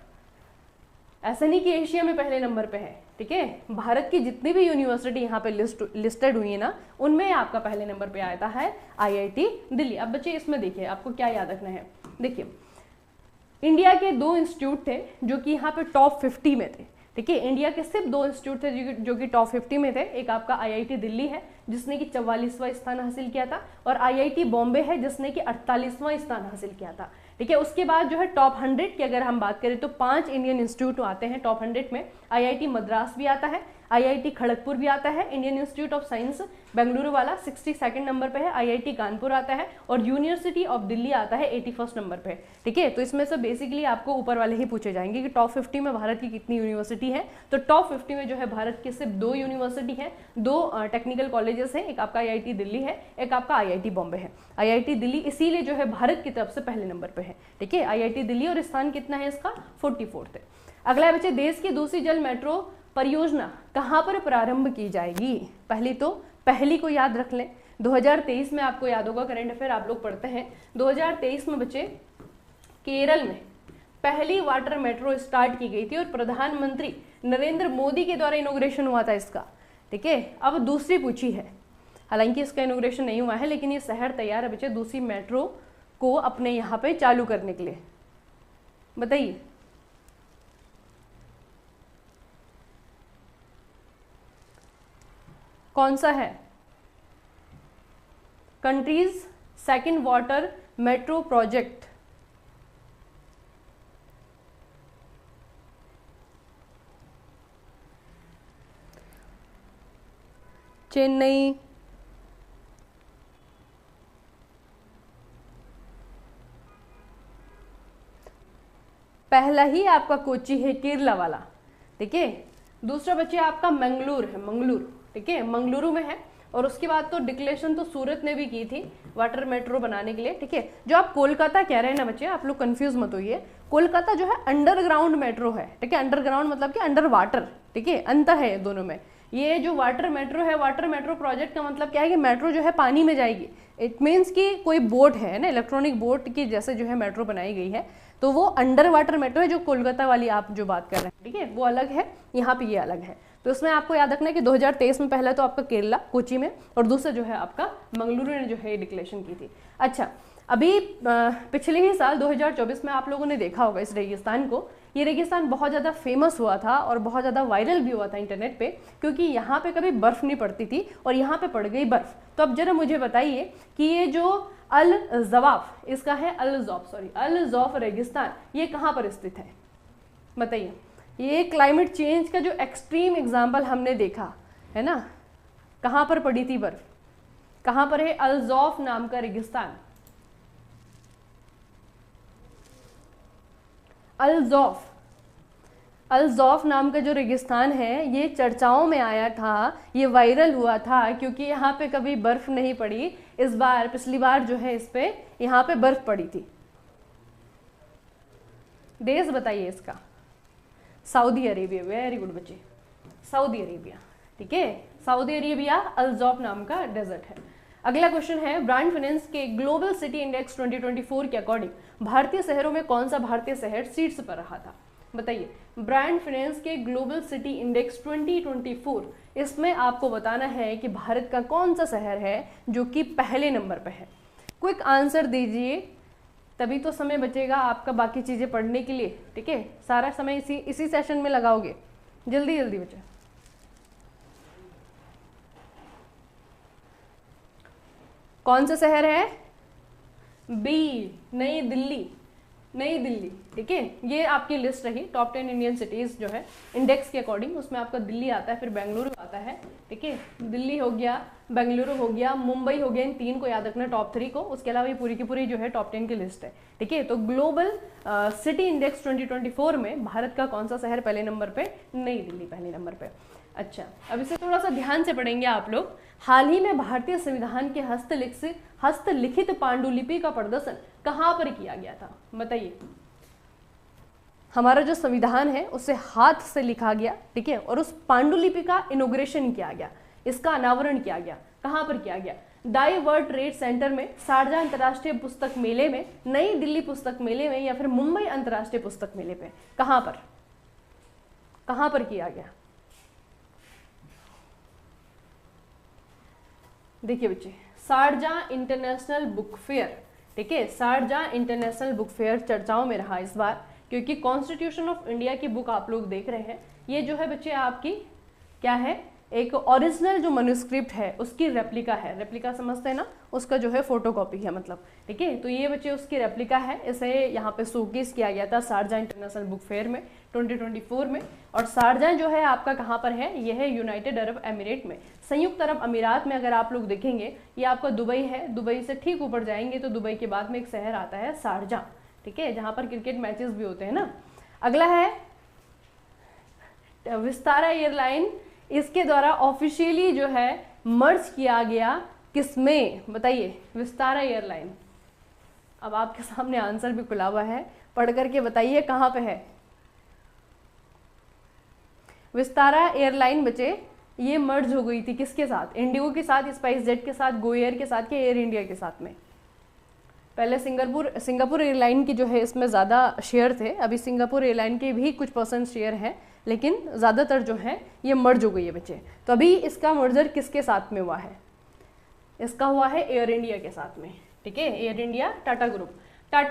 ऐसा नहीं कि एशिया में पहले नंबर पे है, ठीक है। भारत की जितनी भी यूनिवर्सिटी यहाँ पे लिस्टेड हुई है ना, उनमें आपका पहले नंबर पे आता है आईआईटी दिल्ली। अब बच्चे इसमें देखिए आपको क्या याद रखना है, देखिए इंडिया के 2 इंस्टीट्यूट थे जो कि यहाँ पे टॉप 50 में थे, ठीक है। इंडिया के सिर्फ 2 इंस्टीट्यूट थे जो कि टॉप 50 में थे। एक आपका आईआईटी दिल्ली है जिसने कि 44वां स्थान हासिल किया था, और आईआईटी बॉम्बे है जिसने कि 48वां स्थान हासिल किया था, ठीक है। उसके बाद जो है टॉप 100 की अगर हम बात करें तो 5 इंडियन इंस्टीट्यूट आते हैं टॉप 100 में। आईआईटी मद्रास भी आता है, आईआईटी खड़गपुर भी आता है, Indian institute of science Bengaluru वाला 62nd नंबर पे है, आईआईटी कानपुर आता है, और यूनिवर्सिटी ऑफ दिल्ली आता है 81st नंबर पे, ठीक है। तो इसमें से बेसिकली आपको ऊपर वाले ही पूछे जाएंगे कि टॉप 50 में भारत की कितनी यूनिवर्सिटी है। तो टॉप 50 में जो है भारत की सिर्फ 2 यूनिवर्सिटी है, 2 टेक्निकल कॉलेजेस हैं, एक आपका आईआईटी दिल्ली है, एक आपका आईआईटी बॉम्बे है। आईआईटी दिल्ली इसीलिए जो है भारत की तरफ से पहले नंबर पे है, ठीक है, आईआईटी दिल्ली, और स्थान कितना है इसका 44th है। अगला है बच्चे, देश की दूसरी जल मेट्रो परियोजना कहाँ पर प्रारंभ की जाएगी। पहली को याद रख लें, 2023 में आपको याद होगा, करंट अफेयर आप लोग पढ़ते हैं, 2023 में बच्चे केरल में पहली वाटर मेट्रो स्टार्ट की गई थी, और प्रधानमंत्री नरेंद्र मोदी के द्वारा इनॉग्रेशन हुआ था इसका, ठीक है। अब दूसरी पूछी है, हालांकि इसका इनॉग्रेशन नहीं हुआ है, लेकिन ये शहर तैयार है बच्चे दूसरी मेट्रो को अपने यहाँ पे चालू करने के लिए, बताइए। कौन सा है, countries second water metro project. Chennai, पहला ही आपका कोची है, केरला वाला, ठीक है। दूसरा बच्चे आपका मंगलूर है, मंगलूर, ठीक है, मंगलुरु में है। और उसके बाद तो डिक्लेरेशन तो सूरत ने भी की थी वाटर मेट्रो बनाने के लिए, ठीक है। जो आप कोलकाता कह रहे हैं ना बच्चे, आप लोग कंफ्यूज मत होइए, कोलकाता जो है अंडरग्राउंड मेट्रो है, ठीक है। अंडरग्राउंड मतलब कि अंडर वाटर, ठीक है, अंतर है दोनों में। ये जो वाटर मेट्रो है, वाटर मेट्रो प्रोजेक्ट का मतलब क्या है कि मेट्रो जो है पानी में जाएगी। इट मीन्स कि कोई बोट है ना, इलेक्ट्रॉनिक बोट की जैसे जो है मेट्रो बनाई गई है, तो वो अंडर वाटर मेट्रो है। जो कोलकाता वाली आप जो बात कर रहे हैं, ठीक है, वो अलग है, यहाँ पे ये अलग है। तो इसमें आपको याद रखना है कि 2023 में पहला तो आपका केरला कोची में, और दूसरा जो है आपका मंगलुरु ने जो है डिक्लेरेशन की थी। अच्छा, अभी पिछले ही साल 2024 में आप लोगों ने देखा होगा इस रेगिस्तान को। ये रेगिस्तान बहुत ज़्यादा फेमस हुआ था और बहुत ज़्यादा वायरल भी हुआ था इंटरनेट पे, क्योंकि यहाँ पे कभी बर्फ़ नहीं पड़ती थी और यहाँ पे पड़ गई बर्फ़। तो अब जरा मुझे बताइए कि ये जो अल जवाफ, इसका है अल ज़ौफ़ रेगिस्तान, ये कहाँ पर स्थित है बताइए। ये क्लाइमेट चेंज का जो एक्सट्रीम एग्जाम्पल हमने देखा है ना, कहाँ पर पड़ी थी बर्फ़, कहाँ पर है अल ज़ौफ़ नाम का रेगिस्तान। अल ज़ौफ़ नाम का जो रेगिस्तान है, ये चर्चाओं में आया था, ये वायरल हुआ था, क्योंकि यहाँ पे कभी बर्फ़ नहीं पड़ी। इस बार, पिछली बार जो है इस पे यहाँ पे बर्फ़ पड़ी थी। देश बताइए इसका, सऊदी अरेबिया। वेरी गुड बच्चे, सऊदी अरेबिया, ठीक है, सऊदी अरेबिया अल ज़ौफ़ नाम का डेजर्ट है। अगला क्वेश्चन है, ब्रांड फाइनेंस के ग्लोबल सिटी इंडेक्स 2024 के अकॉर्डिंग भारतीय शहरों में कौन सा भारतीय शहर शीर्ष पर रहा था बताइए। ब्रांड फाइनेंस के ग्लोबल सिटी इंडेक्स 2024, इसमें आपको बताना है कि भारत का कौन सा शहर है जो कि पहले नंबर पर है। क्विक आंसर दीजिए, तभी तो समय बचेगा आपका बाकी चीज़ें पढ़ने के लिए, ठीक है। सारा समय इसी सेशन में लगाओगे, जल्दी जल्दी बच्चे। कौन सा शहर है? बी, नई दिल्ली, नई दिल्ली, ठीक है। ये आपकी लिस्ट रही टॉप 10 इंडियन सिटीज़ जो है इंडेक्स के अकॉर्डिंग, उसमें आपका दिल्ली आता है, फिर बेंगलुरु आता है, ठीक है। दिल्ली हो गया, बेंगलुरु हो गया, मुंबई हो गया, इन तीन को याद रखना टॉप 3 को। उसके अलावा ये पूरी की पूरी जो है टॉप 10 की लिस्ट है, ठीक है। तो ग्लोबल सिटी इंडेक्स 2024 में भारत का कौन सा शहर पहले नंबर पे? नई दिल्ली पहले नंबर पे। अच्छा, अब इसे थोड़ा सा ध्यान से पढ़ेंगे आप लोग। हाल ही में भारतीय संविधान के हस्तलिखित पांडुलिपि का प्रदर्शन कहाँ पर किया गया था बताइए। हमारा जो संविधान है उसे हाथ से लिखा गया, ठीक है, और उस पांडुलिपि का इनॉग्रेशन किया गया, इसका अनावरण किया गया। कहाँ पर किया गया? डाइवर्ट ट्रेड सेंटर में, शारजा अंतर्राष्ट्रीय पुस्तक मेले में, नई दिल्ली पुस्तक मेले में, या फिर मुंबई अंतर्राष्ट्रीय पुस्तक मेले पे? कहाँ पर किया गया? देखिए बच्चे, शारजा इंटरनेशनल बुक फेयर, ठीक है, शारजा इंटरनेशनल बुक फेयर चर्चाओं में रहा इस बार, क्योंकि कॉन्स्टिट्यूशन ऑफ इंडिया की बुक आप लोग देख रहे हैं। ये जो है बच्चे आपकी क्या है, एक ओरिजिनल जो मैन्युस्क्रिप्ट है उसकी रेप्लिका है। रेप्लिका समझते हैं ना, उसका जो है फोटोकॉपी है मतलब, ठीक है। तो ये बच्चे उसकी रेप्लिका है, इसे यहाँ पे शोकेस किया गया था शारजा इंटरनेशनल बुक फेयर में 2024 में। और शारजा जो है आपका कहाँ पर है? ये है यूनाइटेड अरब एमिरेट में, संयुक्त अरब अमीरात में। अगर आप लोग देखेंगे ये आपका दुबई है, दुबई से ठीक ऊपर जाएंगे तो दुबई के बाद में एक शहर आता है शारजा, ठीक है, जहाँ पर क्रिकेट मैचेस भी होते हैं ना। अगला है विस्तारा एयरलाइन, इसके द्वारा ऑफिशियली जो है मर्ज किया गया किसमें बताइए? विस्तारा एयरलाइन। अब आपके सामने आंसर भी खुला हुआ है, पढ़ करके बताइए कहाँ पे है। विस्तारा एयरलाइन बचे ये मर्ज हो गई थी किसके साथ? इंडिगो के साथ, स्पाइस जेट के साथ, गो एयर के साथ, या एयर इंडिया के साथ में? पहले सिंगापुर एयरलाइन की जो है इसमें ज़्यादा शेयर थे, अभी सिंगापुर एयरलाइन के भी कुछ % शेयर हैं, लेकिन ज़्यादातर जो है ये मर्ज हो गई है बच्चे। तो अभी इसका मर्जर किसके साथ में हुआ है? इसका हुआ है एयर इंडिया के साथ में, ठीक है। एयर इंडिया टाटा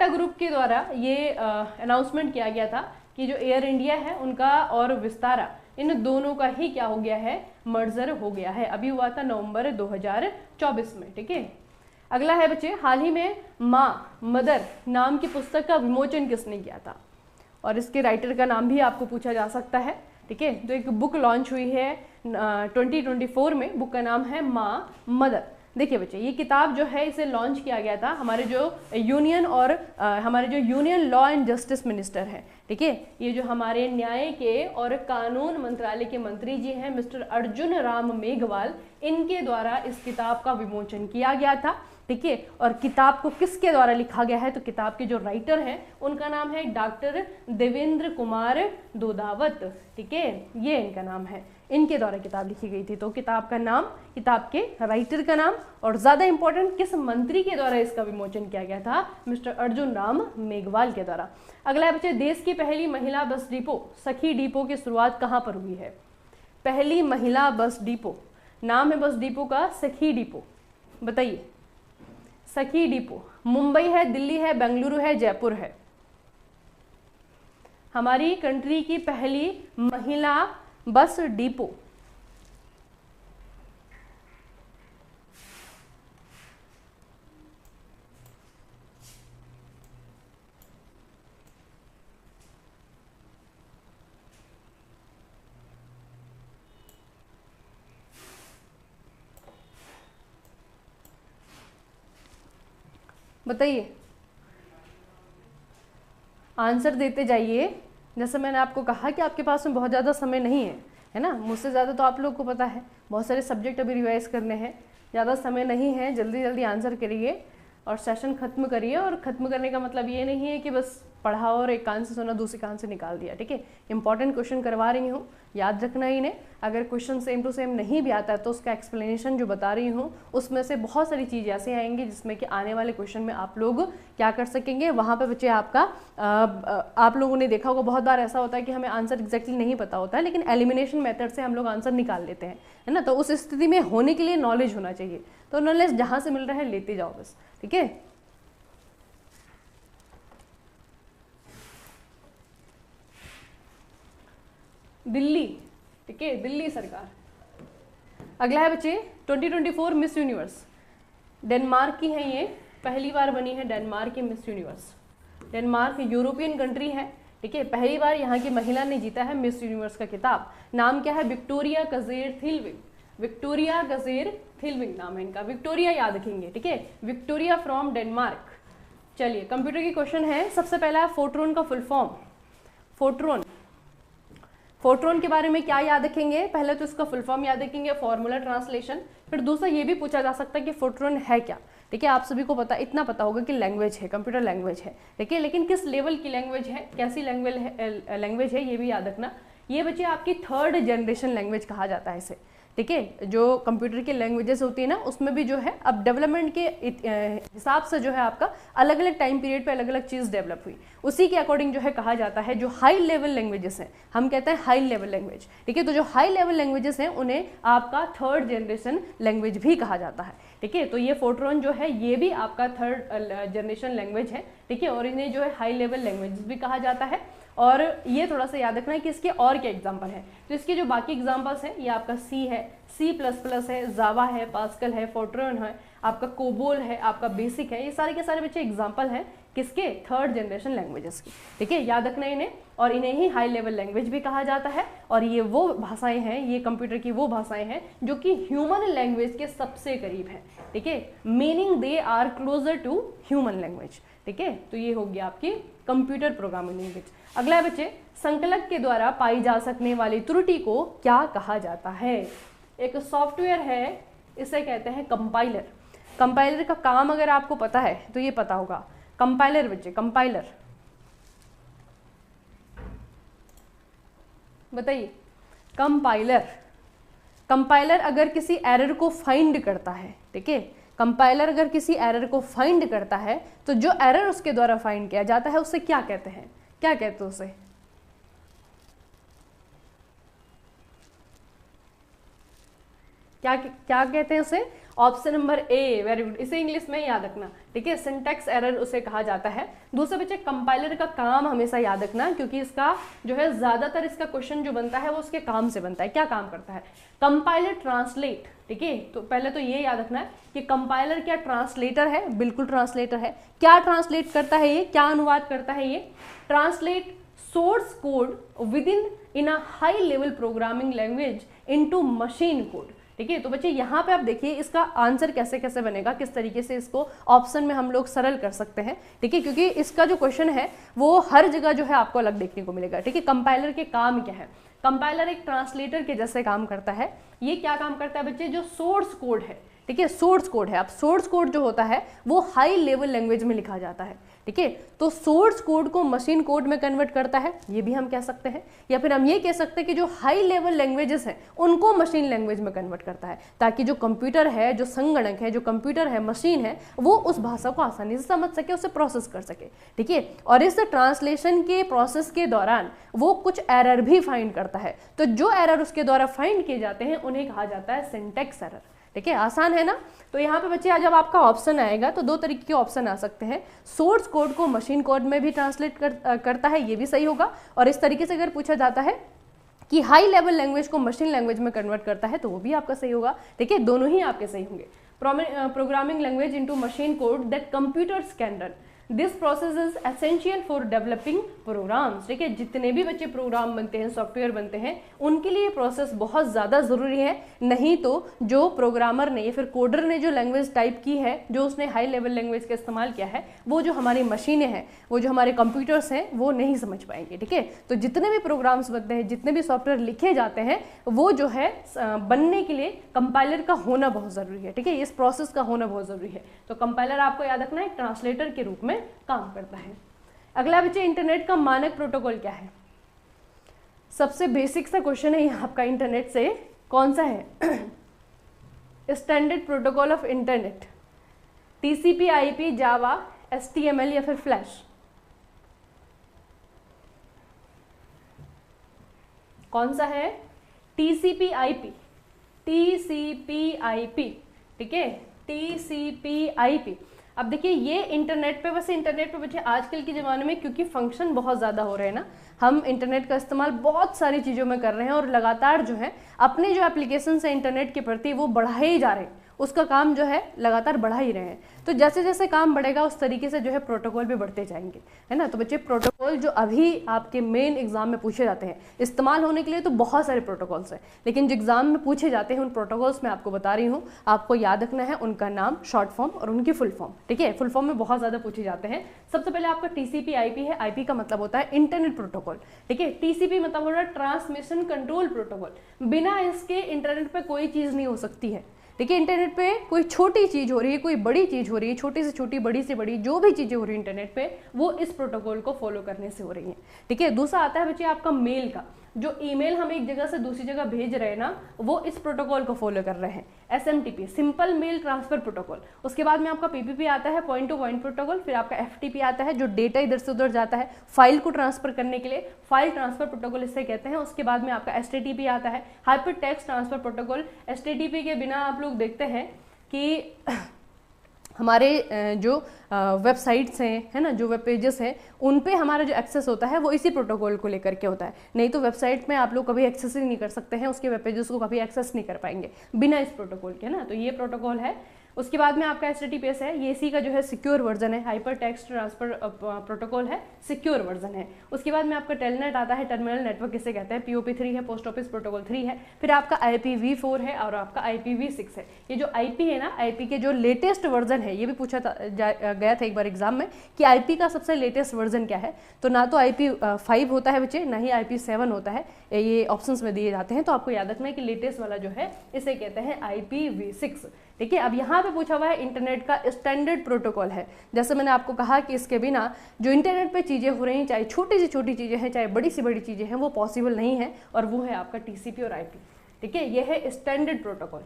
ग्रुप के द्वारा ये अनाउंसमेंट किया गया था कि जो एयर इंडिया है उनका और विस्तारा, इन दोनों का ही क्या हो गया है? मर्जर हो गया है। अभी हुआ था नवंबर 2024 में, ठीक है। अगला है बच्चे, हाल ही में माँ मदर नाम की पुस्तक का विमोचन किसने किया था, और इसके राइटर का नाम भी आपको पूछा जा सकता है। ठीक है, तो एक बुक लॉन्च हुई है 2024 में, बुक का नाम है माँ मदर। देखिए बच्चे, ये किताब जो है इसे लॉन्च किया गया था हमारे जो यूनियन और हमारे जो union law and justice minister हैं, ठीक है, ये जो हमारे न्याय के और कानून मंत्रालय के मंत्री जी हैं मिस्टर अर्जुन राम मेघवाल, इनके द्वारा इस किताब का विमोचन किया गया था। ठीक है, और किताब को किसके द्वारा लिखा गया है, तो किताब के जो राइटर हैं उनका नाम है डॉक्टर देवेंद्र कुमार दोदावत। ठीक है, ये इनका नाम है, इनके द्वारा किताब लिखी गई थी। तो किताब का नाम, किताब के राइटर का नाम, और ज़्यादा इंपॉर्टेंट किस मंत्री के द्वारा इसका विमोचन किया गया था, मिस्टर अर्जुन राम मेघवाल के द्वारा। अगला है बच्चे, देश की पहली महिला बस डिपो सखी डिपो की शुरुआत कहाँ पर हुई है। पहली महिला बस डिपो, नाम है बस डिपो का सखी डिपो, बताइए। सखी डिपो मुंबई है, दिल्ली है, बेंगलुरु है, जयपुर है। हमारी कंट्री की पहली महिला बस डिपो, बताइए, आंसर देते जाइए। जैसे मैंने आपको कहा कि आपके पास में बहुत ज़्यादा समय नहीं है ना, मुझसे ज़्यादा तो आप लोग को पता है, बहुत सारे सब्जेक्ट अभी रिवाइज करने हैं, ज़्यादा समय नहीं है, जल्दी जल्दी आंसर करिए और सेशन खत्म करिए। और ख़त्म करने का मतलब ये नहीं है कि बस पढ़ा और एक कान से सुना दूसरे कान से निकाल दिया। ठीक है, इंपॉर्टेंट क्वेश्चन करवा रही हूँ, याद रखना ही नहीं। अगर क्वेश्चन सेम टू सेम नहीं भी आता है तो उसका एक्सप्लेनेशन जो बता रही हूँ उसमें से बहुत सारी चीज़ें ऐसे आएंगी जिसमें कि आने वाले क्वेश्चन में आप लोग क्या कर सकेंगे, वहाँ पे बच्चे आपका आप लोगों ने देखा होगा बहुत बार ऐसा होता है कि हमें आंसर एग्जैक्टली नहीं पता होता है, लेकिन एलिमिनेशन मेथड से हम लोग आंसर निकाल लेते हैं, है ना। तो उस स्थिति में होने के लिए नॉलेज होना चाहिए, तो नॉलेज जहाँ से मिल रहा है लेते जाओ बस। ठीक है, दिल्ली, ठीक है, दिल्ली सरकार। अगला है बच्चे, 2024 मिस यूनिवर्स डेनमार्क की है, ये पहली बार बनी है डेनमार्क की miss universe. Denmark European country है, ठीक है, पहली बार यहाँ की महिला ने जीता है मिस यूनिवर्स का खिताब। नाम क्या है, विक्टोरिया गजेर थिलविंग। विक्टोरिया गजेर थिलविंग नाम है इनका, विक्टोरिया याद रखेंगे। ठीक है, विक्टोरिया फ्रॉम डेनमार्क। चलिए, कंप्यूटर की क्वेश्चन है। सबसे पहला है फोटोन का फुल फॉर्म। फोटोन, फोटोन के बारे में क्या याद रखेंगे, पहले तो इसका फुल फॉर्म याद रखेंगे, फॉर्मूला ट्रांसलेशन। फिर दूसरा ये भी पूछा जा सकता है कि फोटोन है क्या। ठीक है, आप सभी को पता, इतना पता होगा कि लैंग्वेज है, कंप्यूटर लैंग्वेज है। ठीक है, लेकिन किस लेवल की लैंग्वेज है, कैसी लैंग्वेज है, ये भी याद रखना। ये बच्चे आपकी थर्ड जनरेशन लैंग्वेज कहा जाता है इसे। ठीक है, जो कंप्यूटर की लैंग्वेजेस होती है ना, उसमें भी जो है अब डेवलपमेंट के हिसाब से जो है आपका अलग अलग टाइम पीरियड पे अलग अलग चीज़ डेवलप हुई, उसी के अकॉर्डिंग जो है कहा जाता है। जो हाई लेवल लैंग्वेजेस हैं, हम कहते हैं हाई लेवल लैंग्वेज। ठीक है, तो जो हाई लेवल लैंग्वेजेस हैं उन्हें आपका थर्ड जनरेशन लैंग्वेज भी कहा जाता है। ठीक है, तो ये फोटोन जो है ये भी आपका थर्ड जनरेशन लैंग्वेज है। ठीक है, और इन्हें जो है हाई लेवल लैंग्वेज भी कहा जाता है। और ये थोड़ा सा याद रखना है कि इसके और क्या एग्जाम्पल है। तो इसके जो बाकी एग्जाम्पल्स हैं, ये आपका सी है, C++ है, जावा है, पास्कल है, फोर्ट्रन है, आपका कोबोल है, आपका बेसिक है। ये सारे के सारे बच्चे एग्जाम्पल हैं किसके, थर्ड जनरेशन लैंग्वेजेस की। ठीक है, याद रखना इन्हें, और इन्हें ही हाई लेवल लैंग्वेज भी कहा जाता है। और ये वो भाषाएं हैं, ये कंप्यूटर की वो भाषाएं हैं जो कि ह्यूमन लैंग्वेज के सबसे करीब है। ठीक है, meaning they are closer to human language. ठीक है, तो ये हो गया आपकी कंप्यूटर प्रोग्रामिंग लैंग्वेज। अगला है बच्चे, संकलक के द्वारा पाई जा सकने वाली त्रुटि को क्या कहा जाता है। एक सॉफ्टवेयर है, इसे कहते हैं कंपाइलर। कंपाइलर का काम अगर आपको पता है तो ये पता होगा, कंपाइलर बच्चे, कंपाइलर बताइए। कंपाइलर, कंपाइलर अगर किसी एरर को फाइंड करता है, ठीक है, कंपाइलर अगर किसी एरर को फाइंड करता है तो जो एरर उसके द्वारा फाइंड किया जाता है उसे क्या कहते हैं, क्या कहते हैं उसे, क्या क्या कहते हैं उसे। Option number A, very good, इसे इंग्लिश में याद रखना, ठीक है, सिंटैक्स एरर उसे कहा जाता है। दूसरे बच्चे कंपाइलर का काम हमेशा याद रखना, क्योंकि इसका जो है ज्यादातर इसका क्वेश्चन जो बनता है वो उसके काम से बनता है। क्या काम करता है? कंपाइलर ट्रांसलेट, ठीक है, तो पहले तो ये याद रखना है कि कंपाइलर क्या ट्रांसलेटर है? बिल्कुल ट्रांसलेटर है। क्या ट्रांसलेट करता है ये, क्या अनुवाद करता है ये? Translate source code with in a high level programming language into machine code, ठीक है। तो बच्चे यहाँ पे आप देखिए इसका आंसर कैसे कैसे बनेगा, किस तरीके से इसको ऑप्शन में हम लोग सरल कर सकते हैं, ठीक है, क्योंकि इसका जो क्वेश्चन है वो हर जगह जो है आपको अलग देखने को मिलेगा, ठीक है। कंपाइलर के काम क्या है? कंपाइलर एक ट्रांसलेटर के जैसे काम करता है। ये क्या काम करता है बच्चे? जो सोर्स कोड है, ठीक है, सोर्स कोड है, अब सोर्स कोड जो होता है वो हाई लेवल लैंग्वेज में लिखा जाता है, ठीक है। तो सोर्स कोड को मशीन कोड में कन्वर्ट करता है, ये भी हम कह सकते हैं, या फिर हम ये कह सकते हैं कि जो हाई लेवल लैंग्वेजेस हैं उनको मशीन लैंग्वेज में कन्वर्ट करता है, ताकि जो कंप्यूटर है, जो संगणक है, जो कंप्यूटर है, मशीन है, वो उस भाषा को आसानी से समझ सके, उसे प्रोसेस कर सके, ठीक है। और इस ट्रांसलेशन के प्रोसेस के दौरान वो कुछ एरर भी फाइंड करता है। तो जो एरर उसके द्वारा फाइंड किए जाते हैं उन्हें कहा जाता है सिंटैक्स एरर, ठीक है। आसान है ना? तो यहाँ पे बच्चे जब आपका ऑप्शन आएगा तो दो तरीके के ऑप्शन आ सकते हैं। सोर्स कोड को मशीन कोड में भी ट्रांसलेट करता है, ये भी सही होगा। और इस तरीके से अगर पूछा जाता है कि हाई लेवल लैंग्वेज को मशीन लैंग्वेज में कन्वर्ट करता है, तो वो भी आपका सही होगा, ठीक है। दोनों ही आपके सही होंगे। Programming language into machine code that computers can run, this process is essential for developing programs, ठीक है। जितने भी बच्चे प्रोग्राम बनते हैं, सॉफ्टवेयर बनते हैं, उनके लिए प्रोसेस बहुत ज़्यादा ज़रूरी है। नहीं तो जो प्रोग्रामर ने या फिर कोडर ने जो लैंग्वेज टाइप की है, जो उसने हाई लेवल लैंग्वेज का इस्तेमाल किया है, वो जो हमारी मशीनें हैं, वो जो हमारे कंप्यूटर्स हैं, वो नहीं समझ पाएंगे, ठीक है। तो जितने भी प्रोग्राम्स बनते हैं, जितने भी सॉफ्टवेयर लिखे जाते हैं, वो जो है बनने के लिए कंपाइलर का होना बहुत ज़रूरी है, ठीक है। इस प्रोसेस का होना बहुत ज़रूरी है। तो कंपाइलर आपको याद रखना है ट्रांसलेटर के रूप में काम करता है। अगला बच्चे, इंटरनेट का मानक प्रोटोकॉल क्या है? सबसे बेसिक सा क्वेश्चन है यहाँ आपका, इंटरनेट से कौन सा है? Standard protocol of internet, TCP, IP, Java, HTML या फिर फ्लैश? कौन सा है? टीसीपी आईपी, टीसीपी आईपी, ठीक है, टीसीपी आईपी। अब देखिए ये इंटरनेट पे, वैसे इंटरनेट पे बच्चे आजकल के ज़माने में क्योंकि फंक्शन बहुत ज़्यादा हो रहे हैं ना, हम इंटरनेट का इस्तेमाल बहुत सारी चीज़ों में कर रहे हैं और लगातार जो है अपने जो एप्लीकेशन है इंटरनेट के प्रति वो बढ़ाए ही जा रहे हैं, उसका काम जो है लगातार बढ़ा ही रहे हैं। तो जैसे जैसे काम बढ़ेगा उस तरीके से जो है प्रोटोकॉल भी बढ़ते जाएंगे, है ना। तो बच्चे प्रोटोकॉल जो अभी आपके मेन एग्जाम में पूछे जाते हैं, इस्तेमाल होने के लिए तो बहुत सारे प्रोटोकॉल्स हैं, लेकिन जो एग्जाम में पूछे जाते हैं उन प्रोटोकॉल्स में आपको बता रही हूँ, आपको याद रखना है उनका नाम, शॉर्ट फॉर्म और उनकी फुल फॉर्म, ठीक है। फुल फॉर्म में बहुत ज़्यादा पूछे जाते हैं। सबसे पहले आपका टीसीपी आईपी है। आईपी का मतलब होता है इंटरनेट प्रोटोकॉल, ठीक है। टीसीपी मतलब होता है ट्रांसमिशन कंट्रोल प्रोटोकॉल। बिना इसके इंटरनेट पर कोई चीज़ नहीं हो सकती है, देखिए। इंटरनेट पे कोई छोटी चीज़ हो रही है, कोई बड़ी चीज़ हो रही है, छोटी से छोटी, बड़ी से बड़ी, जो भी चीज़ें हो रही है इंटरनेट पे, वो इस प्रोटोकॉल को फॉलो करने से हो रही हैं, ठीक है। दूसरा आता है बच्चे आपका मेल का। जो ईमेल हम एक जगह से दूसरी जगह भेज रहे हैं ना, वो इस प्रोटोकॉल को फॉलो कर रहे हैं, SMTP, simple mail transfer protocol. उसके बाद में आपका पीपीपी आता है, पॉइंट टू पॉइंट प्रोटोकॉल। फिर आपका एफटीपी आता है, जो डेटा इधर से उधर जाता है फाइल को ट्रांसफर करने के लिए, फाइल ट्रांसफर प्रोटोकॉल इससे कहते हैं। उसके बाद में आपका एचटीटीपी आता है, hyper text transfer protocol. HTTP के बिना आप लोग देखते हैं कि हमारे जो वेबसाइट्स हैं, है ना, जो वेब पेजेस हैं, उन पे हमारा जो एक्सेस होता है वो इसी प्रोटोकॉल को लेकर के होता है। नहीं तो वेबसाइट में आप लोग कभी एक्सेस ही नहीं कर सकते हैं, उसके वेब पेजेस को कभी एक्सेस नहीं कर पाएंगे बिना इस प्रोटोकॉल के, ना। तो ये प्रोटोकॉल है। उसके बाद में आपका एचटीटीपीएस है, ये इसी का जो है सिक्योर वर्जन है, हाइपर टेक्स्ट ट्रांसफर प्रोटोकॉल है, सिक्योर वर्जन है। उसके बाद में आपका टेलनेट आता है, टर्मिनल नेटवर्क किसे कहते हैं, POP3 है, पोस्ट ऑफिस प्रोटोकॉल 3 है। फिर आपका IPv4 है और आपका IPv6 है। ये जो IP है ना, IP के जो लेटेस्ट वर्जन है, ये भी पूछा गया था एक बार एग्जाम में कि IP का सबसे लेटेस्ट वर्जन क्या है। तो ना तो IP5 होता है बच्चे, ना ही IP7 होता है, ये ऑप्शंस में दिए जाते हैं। तो आपको याद रखना है कि लेटेस्ट वाला जो है इसे कहते हैं IPv6, ठीक है। अब यहाँ पे पूछा हुआ है इंटरनेट का स्टैंडर्ड प्रोटोकॉल है। जैसे मैंने आपको कहा कि इसके बिना जो इंटरनेट पे चीज़ें हो रही हैं, चाहे छोटी से छोटी चीज़ें हैं, चाहे बड़ी से बड़ी चीज़ें हैं, वो पॉसिबल नहीं है, और वो है आपका TCP और IP, ठीक है। ये है स्टैंडर्ड प्रोटोकॉल।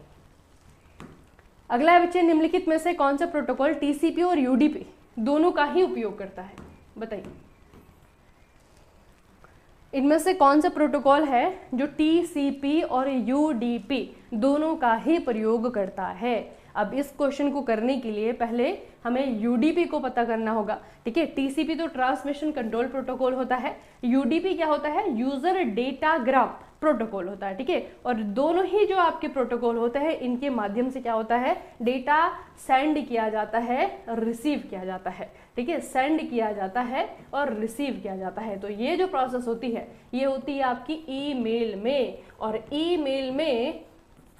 अगला है बच्चे, निम्नलिखित में से कौन सा प्रोटोकॉल TCP और UDP दोनों का ही उपयोग करता है? बताइए, इनमें से कौन सा प्रोटोकॉल है जो TCP और UDP दोनों का ही प्रयोग करता है? अब इस क्वेश्चन को करने के लिए पहले हमें यूडीपी को पता करना होगा, ठीक है। टीसीपी तो ट्रांसमिशन कंट्रोल प्रोटोकॉल होता है, यूडीपी क्या होता है, यूजर डेटाग्राम प्रोटोकॉल होता है, ठीक है। और दोनों ही जो आपके प्रोटोकॉल होते हैं इनके माध्यम से क्या होता है, डेटा सेंड किया जाता है, रिसीव किया जाता है, ठीक है। सेंड किया जाता है और रिसीव किया जाता है। तो ये जो प्रोसेस होती है ये होती है आपकी ईमेल में, और ईमेल में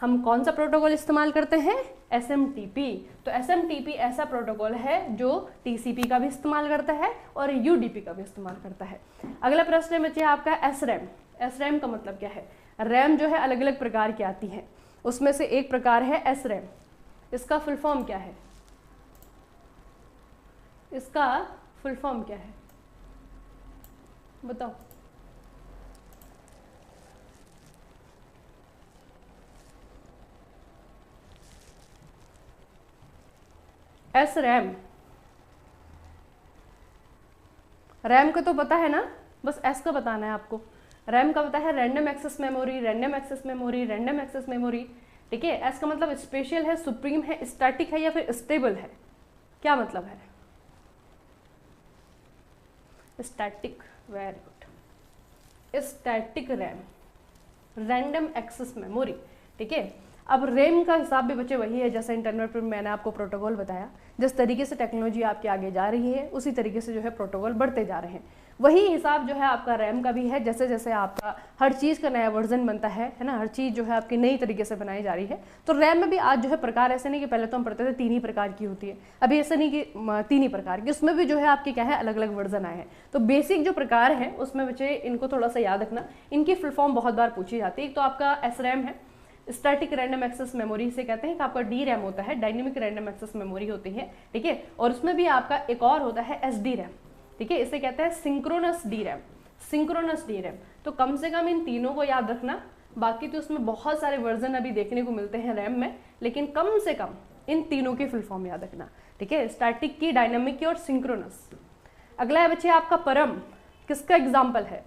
हम कौन सा प्रोटोकॉल इस्तेमाल करते हैं, SMTP। तो SMTP ऐसा प्रोटोकॉल है जो TCP का भी इस्तेमाल करता है और UDP का भी इस्तेमाल करता है। अगला प्रश्न बच्चे आपका SRAM। SRAM का मतलब क्या है, रैम जो है अलग अलग प्रकार की आती है, उसमें से एक प्रकार है SRAM। इसका फुल फॉर्म क्या है, इसका फुल फॉर्म क्या है बताओ। SRAM, रैम का तो पता है ना, बस S का बताना है आपको। रैम का पता है random access memory, random access memory, random access memory, ठीक है। S का मतलब स्पेशल है, सुप्रीम है, स्टैटिक है या फिर स्टेबल है, क्या मतलब है, static, very good, static RAM, random access memory, ठीक है। अब रैम का हिसाब भी बच्चे वही है जैसे इंटरनेट पर मैंने आपको प्रोटोकॉल बताया, जिस तरीके से टेक्नोलॉजी आपके आगे जा रही है उसी तरीके से जो है प्रोटोकॉल बढ़ते जा रहे हैं। वही हिसाब जो है आपका रैम का भी है, जैसे जैसे आपका हर चीज़ का नया वर्जन बनता है ना, हर चीज़ जो है आपकी नई तरीके से बनाई जा रही है। तो रैम में भी आज जो है प्रकार ऐसे नहीं कि पहले तो हम पढ़ते थे 3 ही प्रकार की होती है, अभी ऐसा नहीं कि 3 ही प्रकार की, उसमें भी जो है आपके क्या है अलग अलग वर्जन आए हैं। तो बेसिक जो प्रकार है उसमें बच्चे इनको थोड़ा सा याद रखना, इनकी फुल फॉर्म बहुत बार पूछी जाती है। एक तो आपका SRAM है, स्टैटिक रैंडम एक्सेस मेमोरी से कहते हैं कि आपका DRAM होता है, डायनेमिक रैंडम एक्सेस मेमोरी होती है, ठीक है। और उसमें भी आपका एक और होता है SDRAM, ठीक है, इसे कहते हैं सिंक्रोनस DRAM, सिंक्रोनस DRAM। तो कम से कम इन तीनों को याद रखना, बाकी तो उसमें बहुत सारे वर्जन अभी देखने को मिलते हैं रैम में, लेकिन कम से कम इन तीनों की फुल फॉर्म याद रखना, ठीक है, स्टैटिक की, डायनेमिक की और सिंक्रोनस। अगला है बच्चे आपका परम, किसका एग्जाम्पल है,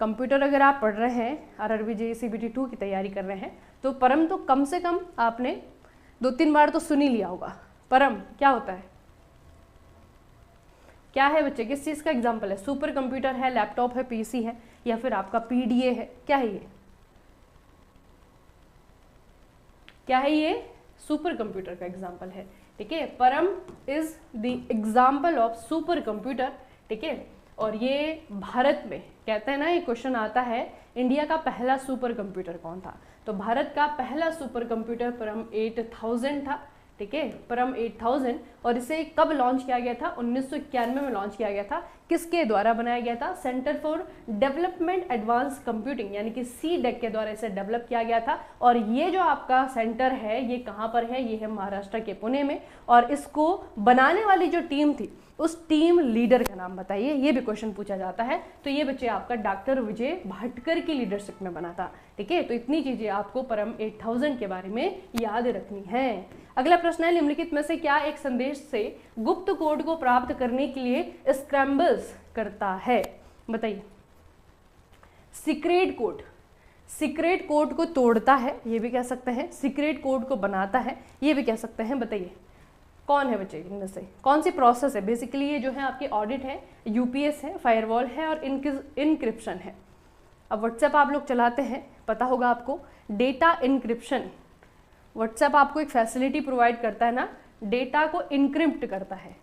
कंप्यूटर अगर आप पढ़ रहे हैं, RRB JEE CBT 2 की तैयारी कर रहे हैं तो परम तो कम से कम आपने 2-3 बार तो सुन ही लिया होगा। परम क्या होता है, क्या है बच्चे, किस चीज़ का एग्जाम्पल है, सुपर कंप्यूटर है, लैपटॉप है, PC है या फिर आपका PDA है, क्या है ये, क्या है ये, सुपर कंप्यूटर का एग्जाम्पल है, ठीक है। परम is the example of super computer, ठीक है। और ये भारत में कहते हैं ना, ये क्वेश्चन आता है इंडिया का पहला सुपर कंप्यूटर कौन था, तो भारत का पहला सुपर कंप्यूटर परम 8000 था, ठीक है, परम 8000। और इसे कब लॉन्च किया गया था, 1991 में लॉन्च किया गया था। किसके द्वारा बनाया गया था, centre for development advance computing यानी कि CDEC के द्वारा इसे डेवलप किया गया था। और ये जो आपका सेंटर है ये कहाँ पर है, ये है महाराष्ट्र के पुणे में। और इसको बनाने वाली जो टीम थी उस टीम लीडर का नाम बताइए, ये भी क्वेश्चन पूछा जाता है। तो ये बच्चे आपका डॉक्टर विजय भाटकर की लीडरशिप में बना था, ठीक है। तो इतनी चीजें आपको परम 8000 के बारे में याद रखनी है। अगला प्रश्न है, निम्नलिखित में से क्या एक संदेश से गुप्त कोड को प्राप्त करने के लिए स्क्रैम्बल्स करता है, बताइए। सीक्रेट कोड, सीक्रेट कोड को तोड़ता है ये भी कह सकते हैं, सीक्रेट कोड को बनाता है ये भी कह सकते हैं, बताइए कौन है बच्चे, इनमें से कौन सी प्रोसेस है। बेसिकली ये जो है आपकी ऑडिट है, UPS है, फायरवॉल है और इनक्रिप्शन है। अब व्हाट्सएप आप लोग चलाते हैं, पता होगा आपको, डेटा इनक्रिप्शन, व्हाट्सएप आपको एक फैसिलिटी प्रोवाइड करता है ना, डेटा को इनक्रिप्ट करता है।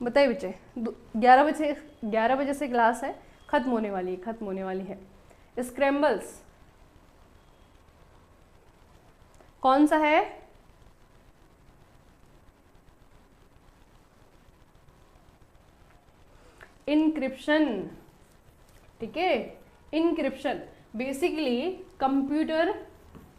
बताइए बच्चे, 11 बजे से क्लास है, खत्म होने वाली है। स्क्रैम्बल्स कौन सा है, इनक्रिप्शन, ठीक है। इनक्रिप्शन बेसिकली कंप्यूटर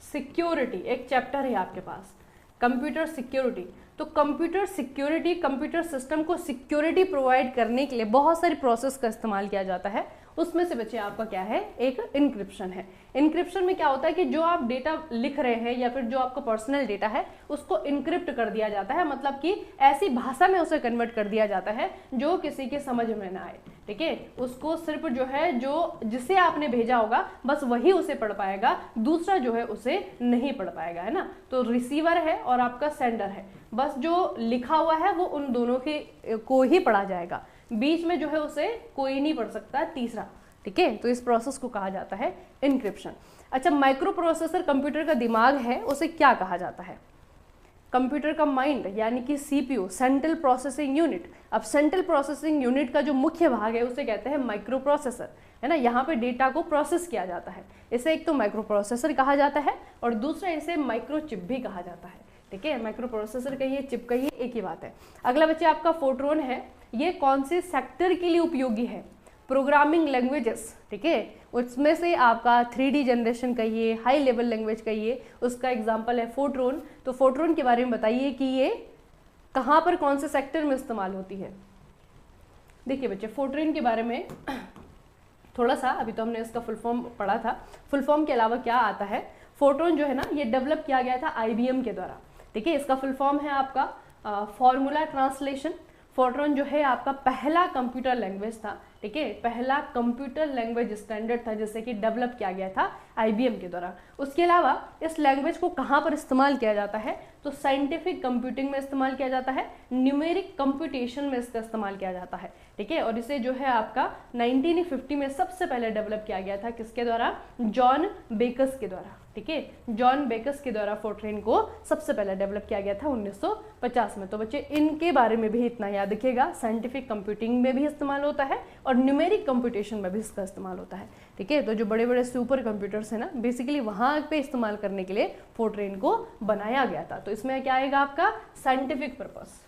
सिक्योरिटी, एक चैप्टर है आपके पास कंप्यूटर सिक्योरिटी। तो कंप्यूटर सिक्योरिटी, कंप्यूटर सिस्टम को सिक्योरिटी प्रोवाइड करने के लिए बहुत सारी प्रोसेस का इस्तेमाल किया जाता है, उसमें से बच्चे आपका क्या है, एक इंक्रिप्शन है। इंक्रिप्शन में क्या होता है कि जो आप डेटा लिख रहे हैं या फिर जो आपका पर्सनल डेटा है उसको इंक्रिप्ट कर दिया जाता है, मतलब कि ऐसी भाषा में उसे कन्वर्ट कर दिया जाता है जो किसी के समझ में ना आए, ठीक है। उसको सिर्फ जो है जो जिसे आपने भेजा होगा बस वही उसे पढ़ पाएगा, दूसरा जो है उसे नहीं पढ़ पाएगा, है ना। तो रिसीवर है और आपका सेंडर है, बस जो लिखा हुआ है वो उन दोनों के को ही पढ़ा जाएगा, बीच में जो है उसे कोई नहीं पढ़ सकता तीसरा, ठीक है। तो इस प्रोसेस को कहा जाता है इंक्रिप्शन। अच्छा, माइक्रो प्रोसेसर कंप्यूटर का दिमाग है, उसे क्या कहा जाता है? कंप्यूटर का माइंड यानी कि सीपीयू, सेंट्रल प्रोसेसिंग यूनिट। अब सेंट्रल प्रोसेसिंग यूनिट का जो मुख्य भाग है उसे कहते हैं माइक्रो प्रोसेसर, है ना। यहाँ पे डेटा को प्रोसेस किया जाता है, इसे एक तो माइक्रो प्रोसेसर कहा जाता है और दूसरा इसे माइक्रो चिप भी कहा जाता है, ठीक है। माइक्रो प्रोसेसर कहिए, चिप कहिए, एक ही बात है। अगला बच्चे आपका फोटोन है, ये कौन से सेक्टर के लिए उपयोगी है? प्रोग्रामिंग लैंग्वेजेस, ठीक है। उसमें से आपका 3D जनरेशन कहिए, हाई लेवल लैंग्वेज कहिए, उसका एग्जांपल है फोटोन। तो फोटोन के बारे में बताइए कि ये कहाँ पर कौन से सेक्टर में इस्तेमाल होती है। देखिए बच्चे, फोटोन के बारे में थोड़ा सा, अभी तो हमने इसका फुल फॉर्म पढ़ा था, फुल फॉर्म के अलावा क्या आता है। फोटोन जो है ना, ये डेवलप किया गया था IBM के द्वारा, ठीक है। इसका फुल फॉर्म है आपका फॉर्मूला ट्रांसलेशन। फोटोन जो है आपका पहला कंप्यूटर लैंग्वेज था, ठीक है, पहला कंप्यूटर लैंग्वेज स्टैंडर्ड था जिससे कि डेवलप किया गया था IBM के द्वारा। उसके अलावा इस लैंग्वेज को कहाँ पर इस्तेमाल किया जाता है? तो साइंटिफिक कंप्यूटिंग में इस्तेमाल किया जाता है, न्यूमेरिक कंप्यूटेशन में इसका इस्तेमाल किया जाता है, ठीक है। और इसे जो है आपका 1950 में सबसे पहले डेवलप किया गया था, किसके द्वारा? जॉन बेकस के द्वारा, ठीक है। जॉन बेकस के द्वारा फोर्ट्रेन को सबसे पहले डेवलप किया गया था 1950 में। तो बच्चे इनके बारे में भी इतना याद रखिएगा, साइंटिफिक कंप्यूटिंग में भी इस्तेमाल होता है और न्यूमेरिक कंप्यूटेशन में भी इसका इस्तेमाल होता है, ठीक है। तो जो बड़े बड़े सुपर कंप्यूटर्स हैं ना, बेसिकली वहाँ पे इस्तेमाल करने के लिए फोर्ट्रेन को बनाया गया था। तो इसमें क्या आएगा आपका? Scientific purpose,